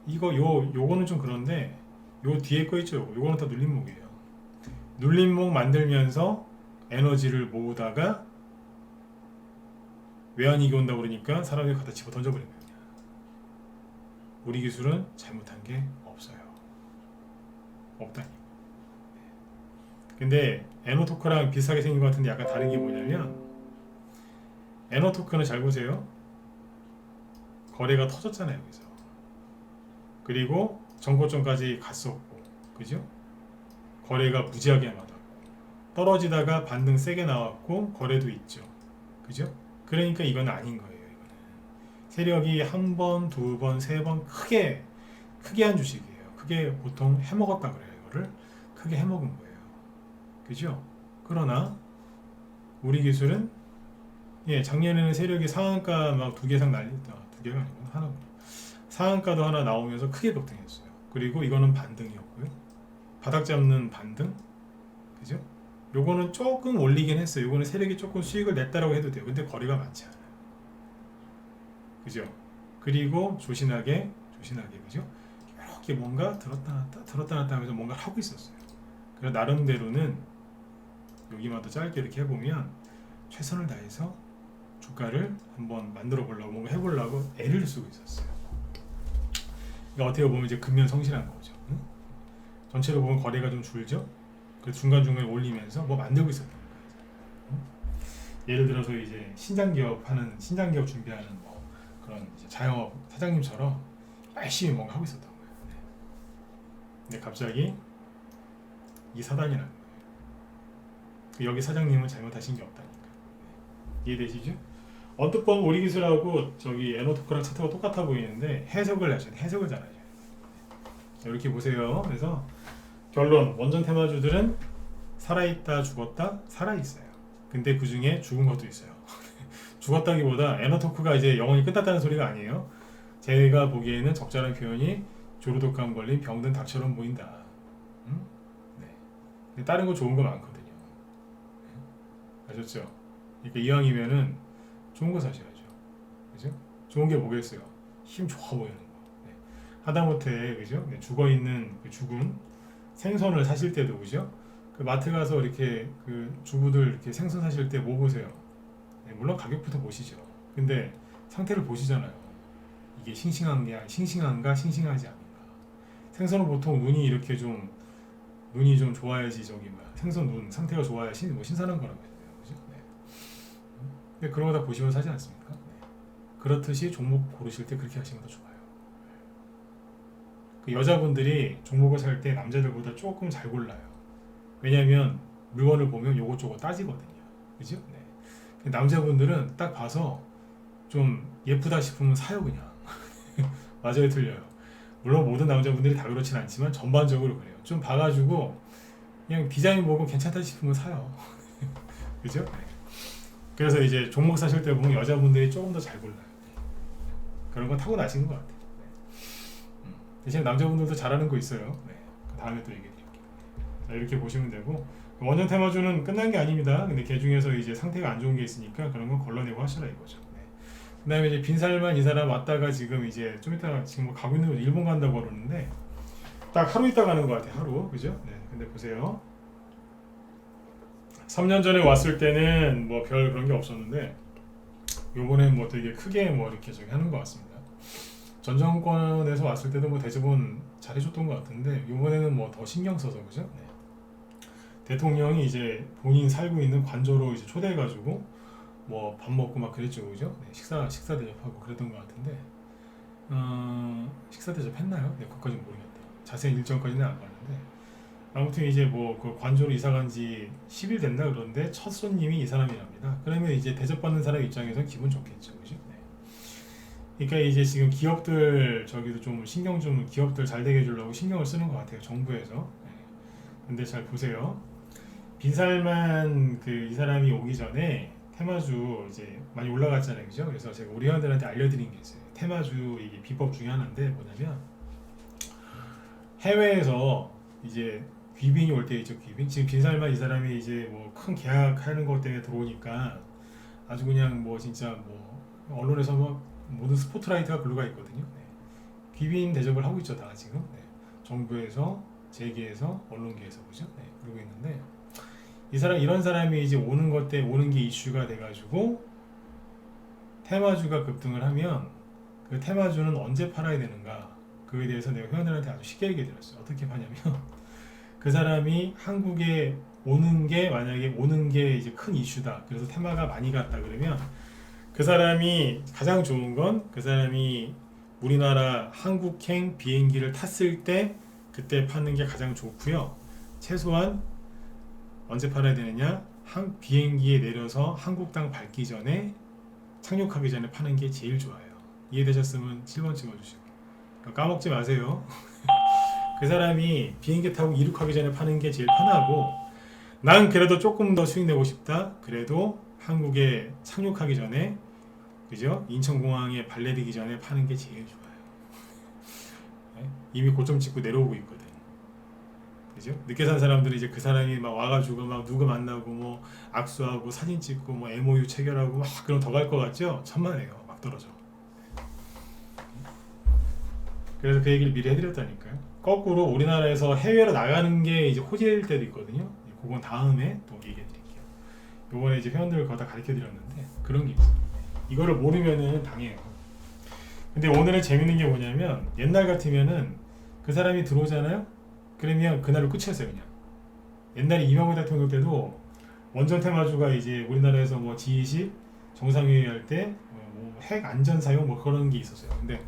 요거는 좀 그런데 요 뒤에 거 있죠? 요거는 다 눌림목이에요. 눌림목 만들면서 에너지를 모으다가 외환위기 온다고 그러니까 사람들이 갖다 집어 던져버린 거예요. 우리 기술은 잘못한 게 없어요. 없다니. 근데 에너토크랑 비슷하게 생긴 것 같은데 약간 다른 게 뭐냐면, 에너토크는 잘 보세요. 거래가 터졌잖아요, 여기서. 그리고 정고점까지 갔었고, 그죠? 거래가 무지하게 맞았고, 떨어지다가 반등 세게 나왔고, 거래도 있죠, 그죠? 그러니까 이건 아닌 거예요. 이거는 세력이 한 번, 두 번, 세 번 크게 한 주식이에요. 크게 보통 해먹었다 그래요. 이거를 크게 해먹은 거예요, 그죠? 그러나 우리 기술은 작년에는 세력이 상한가 막 두 개 이상 날렸다. 두 개가 아니고 하나. 상한가도 하나 나오면서 크게 급등했어요. 그리고 이거는 반등이었고요. 바닥 잡는 반등, 그죠? 요거는 조금 올리긴 했어요. 요거는 세력이 조금 수익을 냈다라고 해도 돼요. 근데 거리가 많지 않아요. 그죠? 그리고 조신하게, 그죠? 이렇게 뭔가 들었다 놨다 하면서 뭔가 하고 있었어요. 그래서 나름대로는 여기마다 짧게 이렇게 해보면 최선을 다해서 주가를 한번 만들어 보려고, 뭔가 해보려고 애를 쓰고 있었어요. 그러니까 어떻게 보면 이제 근면성실한 거죠. 응? 전체로 보면 거래가 좀 줄죠. 그래서 중간중간에 올리면서 뭐 만들고 있었던 거예요. 응? 예를 들어서 이제 신장 기업 준비하는 뭐 그런 이제 자영업 사장님처럼 열심히 뭔가 하고 있었던 거예요. 네. 근데 갑자기 이 사단이 난 거예요. 여기 사장님은 잘못하신 게 없다니까. 네. 이해되시죠? 언뜻 보면 우리 기술하고 저기 에너토크랑 차트가 똑같아 보이는데 해석을 하셔야 돼요. 해석을 잘 하셔야 돼요. 이렇게 보세요. 그래서 결론, 원전 테마주들은 살아있다, 죽었다, 살아있어요. 근데 그 중에 죽은 것도 있어요. 죽었다기보다 에너토크가 이제 영원히 끝났다는 소리가 아니에요. 제가 보기에는 적절한 표현이 조류독감 걸린 병든 닭처럼 보인다. 네. 근데 다른 거 좋은 거 많거든요. 네. 아셨죠? 그러니까 이왕이면은 좋은 거 사셔야죠. 그죠? 좋은 게 뭐겠어요? 힘 좋아 보이는 거. 네. 하다못해, 그죠? 네. 죽어 있는 그 죽은 생선을 사실 때도, 그죠? 그 마트 가서 이렇게 그 주부들 이렇게 생선 사실 때 뭐 보세요? 네. 물론 가격부터 보시죠. 근데 상태를 보시잖아요. 이게 싱싱한가 싱싱하지 않은가. 생선은 보통 눈이 좀 좋아야지, 저기 뭐야, 생선 눈 상태가 좋아야 신선한 거라고 해요. 그죠? 네. 그런 거 다 보시면 사지 않습니까? 네. 그렇듯이 종목 고르실 때 그렇게 하시면 더 좋아요. 그 여자분들이 종목을 살 때 남자들보다 조금 잘 골라요. 왜냐하면 물건을 보면 요것저것 따지거든요. 그죠? 네. 남자분들은 딱 봐서 좀 예쁘다 싶으면 사요, 그냥. 맞아요, 틀려요. 물론 모든 남자분들이 다 그렇진 않지만 전반적으로 그래요. 좀 봐가지고 그냥 디자인 보고 괜찮다 싶으면 사요. 그죠? 네. 그래서 이제 종목 사실 때 보면 여자분들이 조금 더 잘 골라요. 그런 건 타고나신 것 같아요. 네. 대신 남자분들도 잘하는 거 있어요. 네. 그 다음에 또 얘기해 드릴게요. 자, 이렇게 보시면 되고, 원전 테마주는 끝난 게 아닙니다. 근데 그 중에서 이제 상태가 안 좋은 게 있으니까 그런 건 걸러내고 하시라 이거죠. 네. 그 다음에 이제 빈살만 이 사람 왔다가 지금 이제 좀 이따 지금 뭐 가고 있는 거죠. 일본 간다고 그러는데 딱 하루 있다 가는 것 같아요. 하루. 그죠? 네. 근데 보세요. 3년 전에 왔을 때는 뭐 별 그런 게 없었는데 요번엔 뭐 되게 크게 뭐 이렇게 저기 하는 것 같습니다. 전 정권에서 왔을 때도 뭐 대접은 잘해줬던 것 같은데 요번에는 뭐 더 신경 써서, 그죠? 네. 대통령이 이제 본인 살고 있는 관저로 이제 초대해가지고 뭐 밥 먹고 막 그랬죠, 그죠? 네. 식사 대접하고 그랬던 것 같은데 식사 대접했나요? 네, 그것까지는 모르겠다. 자세한 일정까지는 안 봤는데 아무튼 이제 뭐 그 관저로 이사 간 지 10일 됐나 그런데 첫 손님이 이 사람이랍니다. 그러면 이제 대접받는 사람 입장에서 기분 좋겠죠, 그죠? 네. 그러니까 이제 지금 기업들 저기도 좀 신경 좀 기업들 잘 되게 해주려고 신경을 쓰는 것 같아요, 정부에서. 네. 근데 잘 보세요. 빈살만 그 이 사람이 오기 전에 테마주 이제 많이 올라갔잖아요, 그죠? 그래서 제가 우리 회원들한테 알려드린 게 있어요. 테마주 이게 비법 중에 하나인데 뭐냐면 해외에서 이제 귀빈이 올 때 있죠, 귀빈. 지금 빈살만 이 사람이 이제 뭐 큰 계약하는 것 때문에 들어오니까 아주 그냥 뭐 진짜 뭐 언론에서 뭐 모든 스포트라이트가 글로 가 있거든요. 네. 귀빈 대접을 하고 있죠, 다 지금. 네. 정부에서, 재계에서, 언론계에서 그죠? 네. 그러고 있는데 이 사람 이런 사람이 이제 오는 것 때 오는 게 이슈가 돼가지고 테마주가 급등을 하면 그 테마주는 언제 팔아야 되는가 그에 대해서 내가 회원들한테 아주 쉽게 얘기해 드렸어요. 어떻게 파냐면 그 사람이 한국에 오는 게 만약에 오는 게 이제 큰 이슈다. 그래서 테마가 많이 갔다 그러면 그 사람이 가장 좋은 건 그 사람이 우리나라 한국행 비행기를 탔을 때 그때 파는 게 가장 좋고요. 최소한 언제 팔아야 되느냐? 비행기에 내려서 한국 땅 밟기 전에 착륙하기 전에 파는 게 제일 좋아요. 이해되셨으면 7번 찍어주시고 까먹지 마세요. 그 사람이 비행기 타고 이륙하기 전에 파는 게 제일 편하고 난 그래도 조금 더 수익 내고 싶다. 그래도 한국에 착륙하기 전에 그죠? 인천공항에 발레디기 전에 파는 게 제일 좋아요. 네? 이미 고점 찍고 내려오고 있거든. 그죠? 늦게 산 사람들이 이제 그 사람이 막 와가지고 막 누구 만나고 뭐 악수하고 사진 찍고 뭐 MOU 체결하고 막 그럼 더 갈 것 같죠? 천만에요. 막 떨어져. 그래서 그 얘기를 미리 해드렸다니까요. 거꾸로 우리나라에서 해외로 나가는 게 이제 호재일 때도 있거든요. 그건 다음에 또 얘기해드릴게요. 요번에 이제 회원들 거다 가르쳐드렸는데 그런 게 있어요. 이거를 모르면은 당해요. 근데 오늘은 재밌는 게 뭐냐면 옛날 같으면은 그 사람이 들어오잖아요. 그러면 그날로 끝이었어요, 그냥. 옛날에 이명박 대통령 때도 원전 테마주가 이제 우리나라에서 뭐 G20 정상회의 할 때 뭐 핵 안전 사용 뭐 그런 게 있었어요. 근데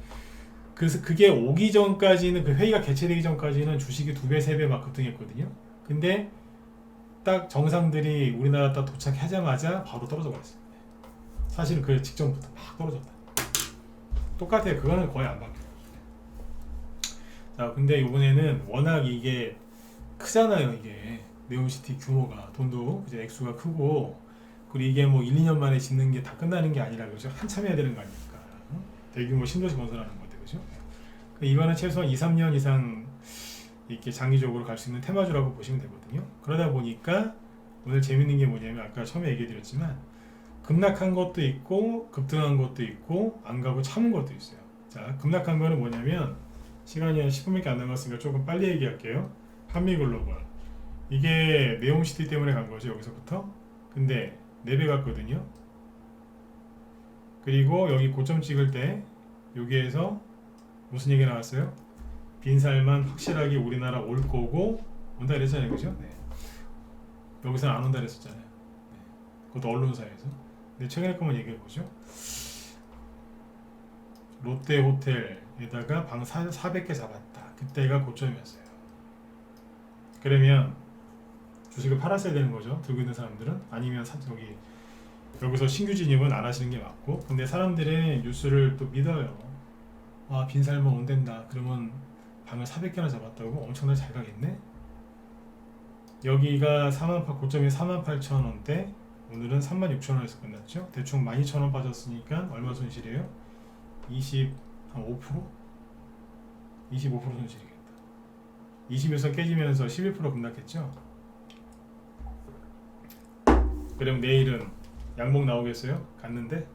그래서 그게 오기 전까지는 그 회의가 개최되기 전까지는 주식이 2배, 3배 막 급등했거든요. 근데 딱 정상들이 우리나라 딱 도착하자마자 바로 떨어져 버렸어요. 사실 그 직전부터 막 떨어졌다. 똑같아요. 그거는 거의 안 바뀌어요. 자, 근데 이번에는 워낙 이게 크잖아요. 이게 네옴시티 규모가 돈도 이제 액수가 크고 그리고 이게 뭐 1, 2년 만에 짓는 게 다 끝나는 게 아니라 그죠? 한참 해야 되는 거 아닙니까? 대규모 신도시 건설하는 건데 그죠? 이거는 최소한 2, 3년 이상 이렇게 장기적으로 갈 수 있는 테마주라고 보시면 되거든요. 그러다 보니까 오늘 재밌는 게 뭐냐면 아까 처음에 얘기해 드렸지만 급락한 것도 있고 급등한 것도 있고 안 가고 참은 것도 있어요. 자, 급락한 거는 뭐냐면 시간이 한 10분밖에 안 남았으니까 조금 빨리 얘기할게요. 한미글로벌 이게 네옴시티 때문에 간 거죠. 여기서부터. 근데 4배 갔거든요. 그리고 여기 고점 찍을 때 여기에서 무슨 얘기 나왔어요? 빈살만 확실하게 우리나라 올 거고 온다 그랬잖아요. 그죠? 네. 여기서는 안 온다 그랬었잖아요. 네. 그것도 언론사에서. 근데 최근에 것만 얘기해 보죠. 롯데호텔에다가 방 400개 잡았다. 그때가 고점이었어요. 그러면 주식을 팔았어야 되는 거죠. 들고 있는 사람들은. 아니면 여기서 신규 진입은 안 하시는 게 맞고. 근데 사람들은 뉴스를 또 믿어요. 아, 빈살만 온댄다. 그러면 방을 400개나 잡았다고 엄청나게 잘 가겠네. 여기가 고점이 48,000원대. 오늘은 36,000원에서 끝났죠. 대충 12,000원 빠졌으니까 얼마 손실이에요? 25%? 25% 손실이겠다. 21선 깨지면서 11% 급락했죠. 그럼 내일은 양봉 나오겠어요? 갔는데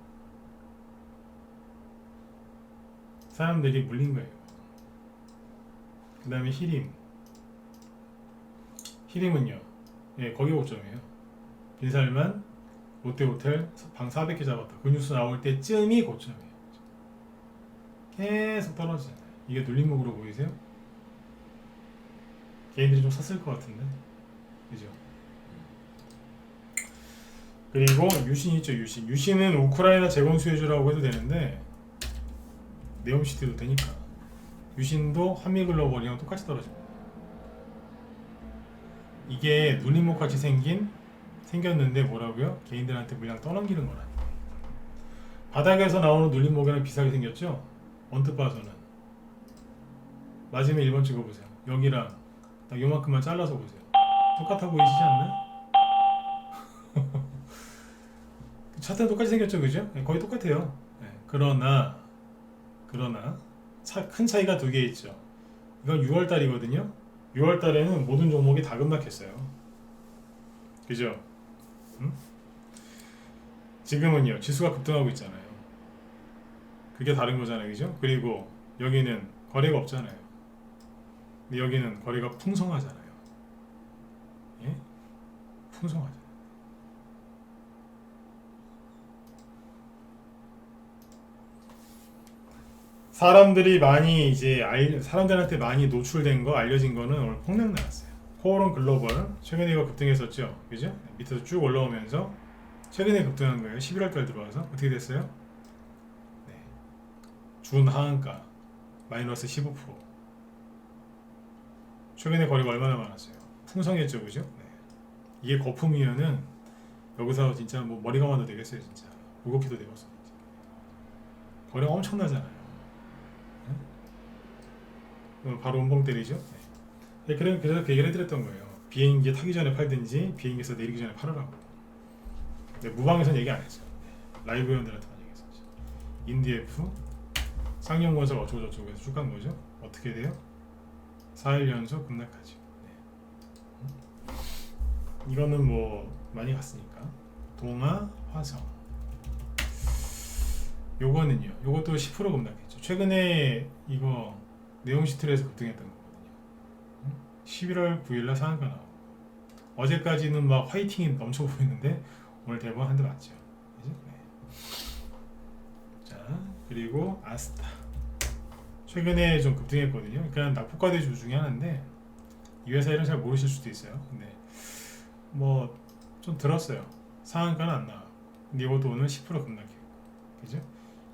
사람들이 물린 거예요. 그 다음에 히림은요. 예, 거기 고점이에요. 빈살만 롯데호텔 방 400개 잡았다. 그 뉴스 나올 때쯤이 고점이에요. 계속 떨어지잖아요. 이게 눌림목으로 보이세요? 개인들이 좀 샀을 것 같은데, 그죠? 그리고 유신 있죠, 유신. 유신은 우크라이나 재건 수혜주라고 해도 되는데 네옴시티도 되니까. 유신도 한미글로벌이랑 똑같이 떨어집니다. 이게 눌림목 같이 생겼는데 뭐라고요? 개인들한테 물량 떠넘기는 거라니까. 바닥에서 나오는 눌림목이랑 비슷하게 생겼죠? 언뜻 봐서는. 맞으면 1번 찍어보세요. 여기랑 딱 요만큼만 잘라서 보세요. 똑같아 보이시지 않나요? 차트는 똑같이 생겼죠, 그죠? 네, 거의 똑같아요. 네, 그러나 큰 차이가 두 개 있죠. 이건 6월달이거든요. 6월달에는 모든 종목이 다 급락했어요. 그죠? 응? 지금은요, 지수가 급등하고 있잖아요. 그게 다른 거잖아요, 그죠? 그리고 여기는 거래가 없잖아요. 근데 여기는 거래가 풍성하잖아요. 예? 풍성하죠. 사람들이 많이 이제 사람들한테 많이 노출된 거 알려진 거는 오늘 폭락 나왔어요. 코오롱 글로벌 최근에 이거 급등했었죠, 그죠? 밑에서 쭉 올라오면서 최근에 급등한 거예요. 11월 달 들어와서 어떻게 됐어요? 네. 준 하한가 마이너스 15%. 최근에 거래가 얼마나 많았어요? 풍성했죠, 그죠? 네. 이게 거품이면은 여기서 진짜 뭐 머리 감아도 되겠어요, 진짜. 무겁게도 되겠어. 거래가 엄청나잖아요. 바로 운봉 때리죠. 네. 그래서 그 얘기를 해드렸던 거예요. 비행기 타기 전에 팔든지 비행기에서 내리기 전에 팔으라고. 네, 무방에서는 얘기 안 했어요. 네. 라이브 회원들한테만 얘기했었죠. 인디F 쌍용건설 어쩌고저쩌고 해서 쭉 간 거죠. 어떻게 돼요? 4일 연속 급락하죠. 네. 이거는 뭐 많이 갔으니까. 동아 화성 요거는요. 요것도 10% 급락했죠. 최근에 이거 네온시티에서 급등했던 거거든요. 11월 9일날 상한가 나오고 어제까지는 막 화이팅이 넘쳐 보이는데 오늘 대박 한 대 맞죠. 그죠? 네. 자, 그리고 아스타 최근에 좀 급등했거든요. 그러니까 낙폭과대 주 중에 하나인데 이 회사 이름 잘 모르실 수도 있어요. 근데 뭐 좀 들었어요. 상한가는 안 나와. 근데 이것도 오늘 10% 급락했고, 그죠?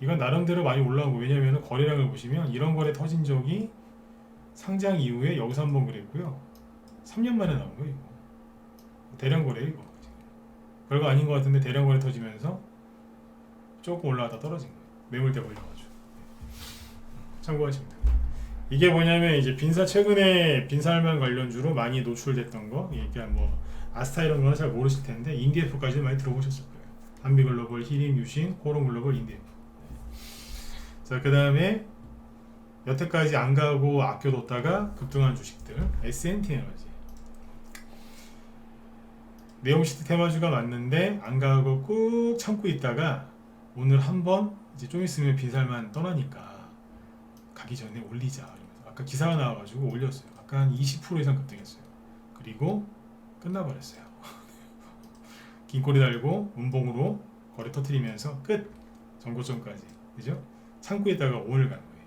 이건 나름대로 많이 올라오고, 왜냐면 거래량을 보시면 이런 거래 터진 적이 상장 이후에 여기서 한번 그랬고요. 3년 만에 나온 거예요. 이거. 대량 거래 이거. 별거 아닌 것 같은데 대량 거래 터지면서 조금 올라가다 떨어진 거예요. 매물대 걸려가지고. 참고하시면 돼요. 이게 뭐냐면 이제 최근에 빈살만 관련주로 많이 노출됐던 거, 그러니까 뭐 아스타 이런 거는 잘 모르실 텐데 인디에프까지 많이 들어보셨을 거예요. 한비글로벌, 히림, 유신, 코롱글로벌, 인디에프. 자, 그 다음에 여태까지 안 가고 아껴뒀다가 급등한 주식들, S&T 에너지. 네옴시티 테마주가 맞는데 안 가고 꾹 참고 있다가 오늘 한번 이제 좀 있으면 빈살만 떠나니까 가기 전에 올리자. 아까 기사가 나와가지고 올렸어요. 아까 한 20% 이상 급등했어요. 그리고 끝나버렸어요. 긴 꼬리 달고 운봉으로 거래 터트리면서 끝. 전고점까지. 그죠? 참고 있다가 오늘 간 거예요.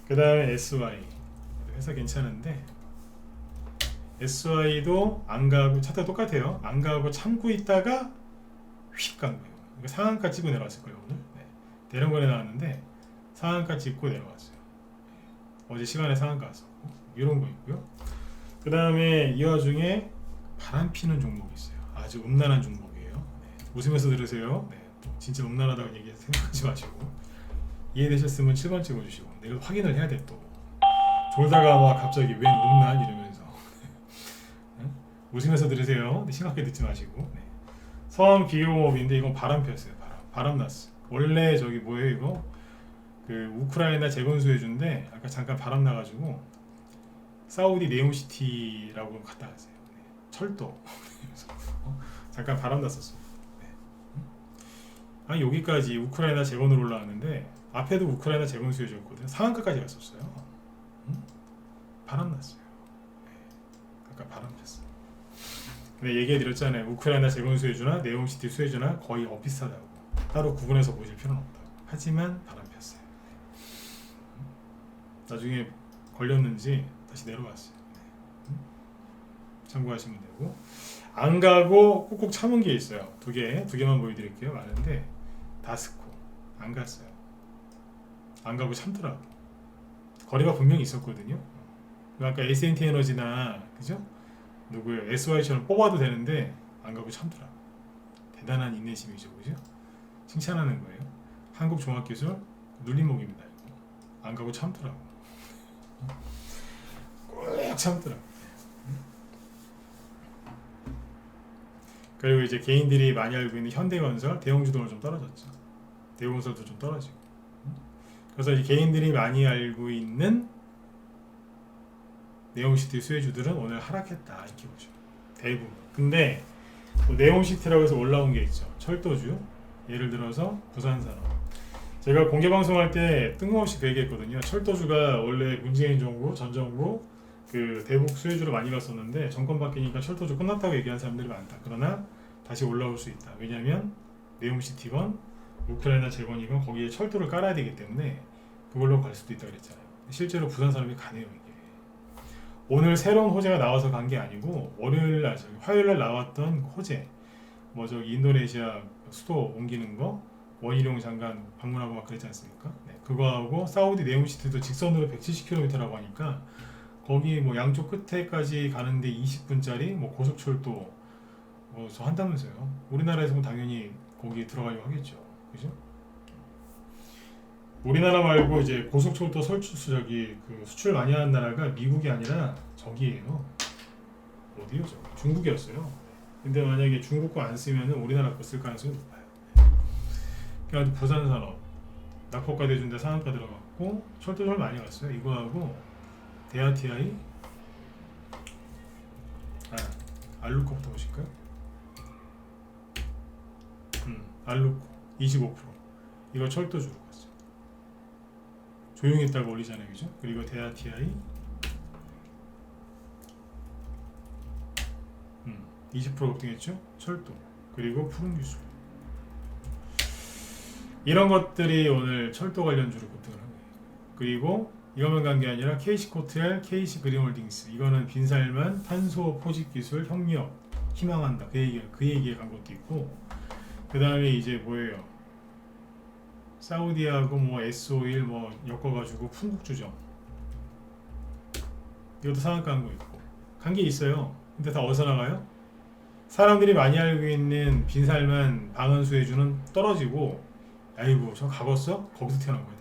그 다음에 SY 회사 괜찮은데 SY도 안 가고 차트가 똑같아요. 안 가고 참고 있다가 휙 간 거예요. 상한가 찍고 내려왔을 거예요. 오늘. 네. 대량 거래 나왔는데 상한가 찍고 내려왔어요. 어제 시간에 상한가 왔었고 이런 거 있고요. 그 다음에 이 와중에 바람 피는 종목이 있어요. 아주 음란한 종목이에요. 네. 웃으면서 들으세요. 네. 진짜 음란하다고 얘기 생각하지 마시고 이해되셨으면 7번 찍어주시고 내가 확인을 해야 돼 또. 졸다가 막 갑자기 웬 음란 이러면서 네? 웃으면서 들으세요. 네, 심각하게 듣지 마시고. 네. 서한 비료업인데 이건 바람 폈어요. 바람 났어. 원래 저기 뭐예요 이거? 그 우크라이나 재건수해준데 아까 잠깐 바람 나가지고 사우디 네옴시티라고 갔다 왔어요. 네. 철도. 잠깐 바람 났었어. 네. 아니 여기까지 우크라이나 재건으로 올라왔는데 앞에도 우크라이나 재건 수혜주였거든요. 상한가까지 갔었어요. 바람 났어요. 네. 아까 바람 폈어. 근데 얘기해드렸잖아요. 우크라이나 재건 수혜주나 네옴시티 수혜주나 거의 비슷하다고. 따로 구분해서 보실 필요는 없다고. 하지만 바람 폈어요. 나중에 걸렸는지 다시 내려왔어요. 네. 참고하시면 되고. 안 가고 꾹꾹 참은 게 있어요. 두 개만 보여드릴게요. 많은데 다스코 안 갔어요. 안 가고 참더라고. 거리가 분명히 있었거든요. 아까 S&T 에너지나 그죠? 누구요? SY처럼 뽑아도 되는데 안 가고 참더라고. 대단한 인내심이죠, 그죠? 칭찬하는 거예요. 한국종합기술 눌림목입니다. 이거. 안 가고 참더라고. 꼭 참더라고. 그리고 이제 개인들이 많이 알고 있는 현대건설, 대웅주동은 좀 떨어졌죠. 대웅건설도 좀 떨어지고. 그래서 이제 개인들이 많이 알고 있는 네옴시티 수혜주들은 오늘 하락했다 이렇게 보죠. 대부분. 근데 네옴시티라고 해서 올라온 게 있죠. 철도주. 예를 들어서 부산산업. 제가 공개방송할 때 뜬금없이 그 얘기했거든요. 철도주가 원래 문재인 정부, 전 정부 그 대북 수혜주로 많이 갔었는데 정권 바뀌니까 철도주 끝났다고 얘기한 사람들이 많다. 그러나 다시 올라올 수 있다. 왜냐하면 네옴시티건 우크라이나 재건이건 거기에 철도를 깔아야 되기 때문에 그걸로 갈 수도 있다 그랬잖아요. 실제로 부산산업이 가네요. 이게 오늘 새로운 호재가 나와서 간 게 아니고 월요일날, 화요일날 나왔던 호재 뭐 저기 인도네시아 수도 옮기는 거 원희룡 장관 방문하고 막 그랬지 않습니까? 네, 그거하고 사우디 네옴시티도 직선으로 170km라고 하니까 거기 뭐 양쪽 끝에까지 가는데 20분짜리 뭐 고속철도 뭐 저 한다면서요. 우리나라에서는 당연히 거기 들어가려고 하겠죠. 그죠? 우리나라 말고 이제 고속철도 저기 그 수출 많이 하는 나라가 미국이 아니라 저기예요. 어디요? 저 중국이었어요. 근데 만약에 중국 거 안 쓰면은 우리나라 거 쓸 가능성이 높아요. 그래서 부산산업 낙폭가 대준데 상한가 들어갔고 철도를 많이 갔어요. 이거하고 대아TI 알루코부터 보실까요? 알루코 25% 이거 철도주로 갔어요. 조용히 있다가 올리잖아요, 그죠? 그리고 대아TI 20% 급등했죠? 철도 그리고 푸른기술 이런 것들이 오늘 철도 관련주로 급등을 한 거예요. 그리고 이것만 간 게 아니라 KC코트엘, KC그린홀딩스 이거는 빈살만 탄소 포집기술 협력 희망한다 그 얘기에 간 것도 있고 그 다음에 이제 뭐예요? 사우디하고 뭐 S-오일 뭐 엮어가지고 풍국주정 이것도 상한가 간 거 있고 간 게 있어요. 근데 다 어디서 나가요? 사람들이 많이 알고 있는 빈살만 방은수혜주는 떨어지고 아이고 저 가봤어? 거기서 태어난 거다.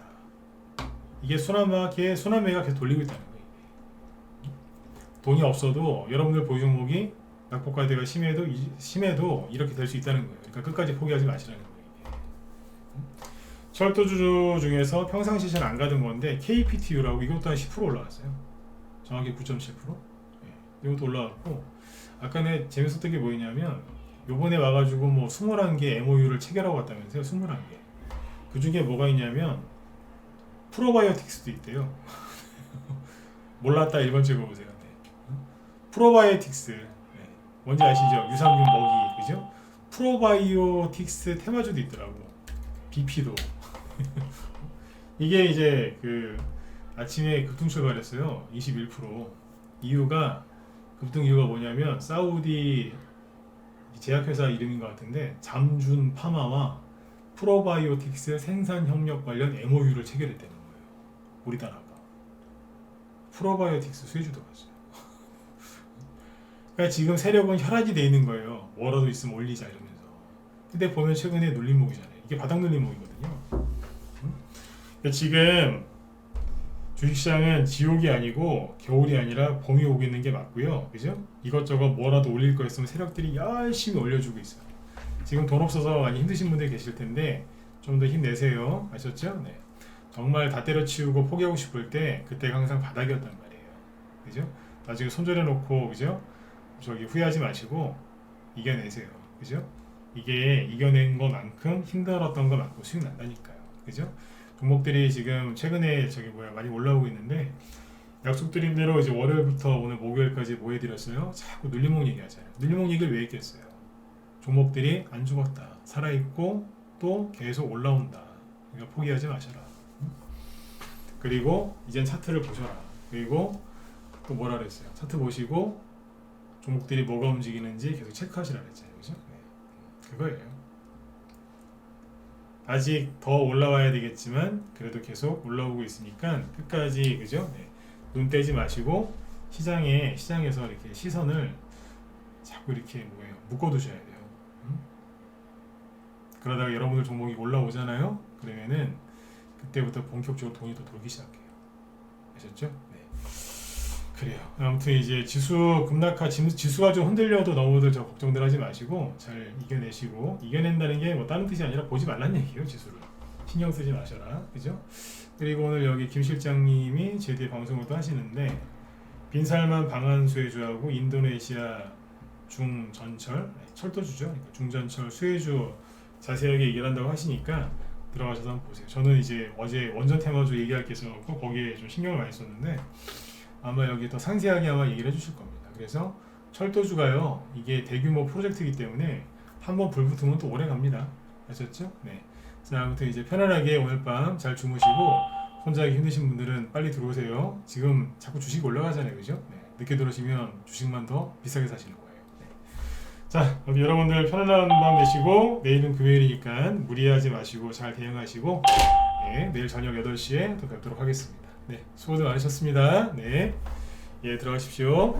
이게 순환매가 계속 돌리고 있다는 거예요. 돈이 없어도 여러분들 보유 종목이 낙폭과대가 심해도 이렇게 될 수 있다는 거예요. 그러니까 끝까지 포기하지 마시라는 거예요. 철도주 중에서 평상시 잘 안 가던 건데 KPTU라고 이것도 한 10% 올라왔어요. 정확히 9.7%. 이것도 올라왔고 아까 내 재밌었던 게 뭐였냐면 요번에 와가지고 뭐 21개 MOU를 체결하고 왔다면서요. 21개. 그 중에 뭐가 있냐면 프로바이오틱스도 있대요. 몰랐다 1번 찍어보세요. 네. 프로바이오틱스 네. 뭔지 아시죠? 유산균 먹이 그죠? 프로바이오틱스 테마주도 있더라고. BP도 이게 이제 그 아침에 급등 출발했어요. 21%. 이유가 급등 이유가 뭐냐면 사우디 제약회사 이름인 것 같은데 잠준 파마와 프로바이오틱스 생산 협력 관련 MOU를 체결했다는 거예요. 우리나라가 프로바이오틱스 수혜주도 갔어요. 그러니까 지금 세력은 혈안이 돼 있는 거예요. 뭐라도 있으면 올리자 이러면서. 근데 보면 최근에 눌림목이잖아요. 이게 바닥 눌림목이거든요. 그러니까 지금 주식시장은 지옥이 아니고 겨울이 아니라 봄이 오고 있는 게 맞고요. 그죠? 이것저것 뭐라도 올릴 거 있으면 세력들이 열심히 올려주고 있어요. 지금 돈 없어서 많이 힘드신 분들 계실 텐데 좀 더 힘내세요. 아셨죠? 네. 정말 다 때려치우고 포기하고 싶을 때 그때가 항상 바닥이었단 말이에요. 그죠? 나중에 손절해 놓고 그죠? 저기 후회하지 마시고 이겨내세요. 그죠? 이게 이겨낸 것만큼 힘들었던 것만큼 수익 난다니까요. 그죠? 종목들이 지금 최근에 많이 올라오고 있는데 약속드린 대로 이제 월요일부터 오늘 목요일까지 뭐 해드렸어요? 자꾸 눌림목 얘기하잖아요. 눌림목 얘기를 왜 했겠어요? 종목들이 안 죽었다. 살아있고 또 계속 올라온다. 그러니까 포기하지 마셔라. 그리고 이젠 차트를 보셔라. 그리고 또 뭐라 그랬어요? 차트 보시고 종목들이 뭐가 움직이는지 계속 체크하시라 그랬잖아요. 그죠? 네. 그거예요. 아직 더 올라와야 되겠지만 그래도 계속 올라오고 있으니까 끝까지 그죠? 네. 눈 떼지 마시고 시장에서 이렇게 시선을 자꾸 이렇게 묶어두셔야 돼요. 그러다가 여러분들 종목이 올라오잖아요. 그러면은 그때부터 본격적으로 돈이 더 돌기 시작해요. 아셨죠? 네. 그래요. 아무튼 이제 지수 급락하 지수가 좀 흔들려도 너무들 저 걱정들 하지 마시고 잘 이겨내시고, 이겨낸다는 게 뭐 다른 뜻이 아니라 보지 말란 얘기예요. 지수를 신경 쓰지 마셔라. 그죠? 그리고 오늘 여기 김 실장님이 제 뒤에 방송을 또 하시는데, 빈살만 방한 수혜주하고 인도네시아 중전철 철도주죠. 그러니까 중전철 수혜주 자세하게 얘기를 한다고 하시니까 들어가셔서 한번 보세요. 저는 이제 어제 원전 테마주 얘기할 게 있어서 거기에 좀 신경을 많이 썼는데, 아마 여기 더 상세하게 아마 얘기를 해주실 겁니다. 그래서 철도주가요, 이게 대규모 프로젝트이기 때문에 한번 불 붙으면 또 오래 갑니다. 아셨죠? 네. 자, 아무튼 이제 편안하게 오늘 밤 잘 주무시고, 혼자 하기 힘드신 분들은 빨리 들어오세요. 지금 자꾸 주식이 올라가잖아요, 그죠? 네. 늦게 들어오시면 주식만 더 비싸게 사시는 거예요. 네. 자, 여러분들 편안한 밤 되시고, 내일은 금요일이니까 무리하지 마시고 잘 대응하시고, 네, 내일 저녁 8시에 또 뵙도록 하겠습니다. 네, 수고들 많으셨습니다. 네, 예, 들어가십시오.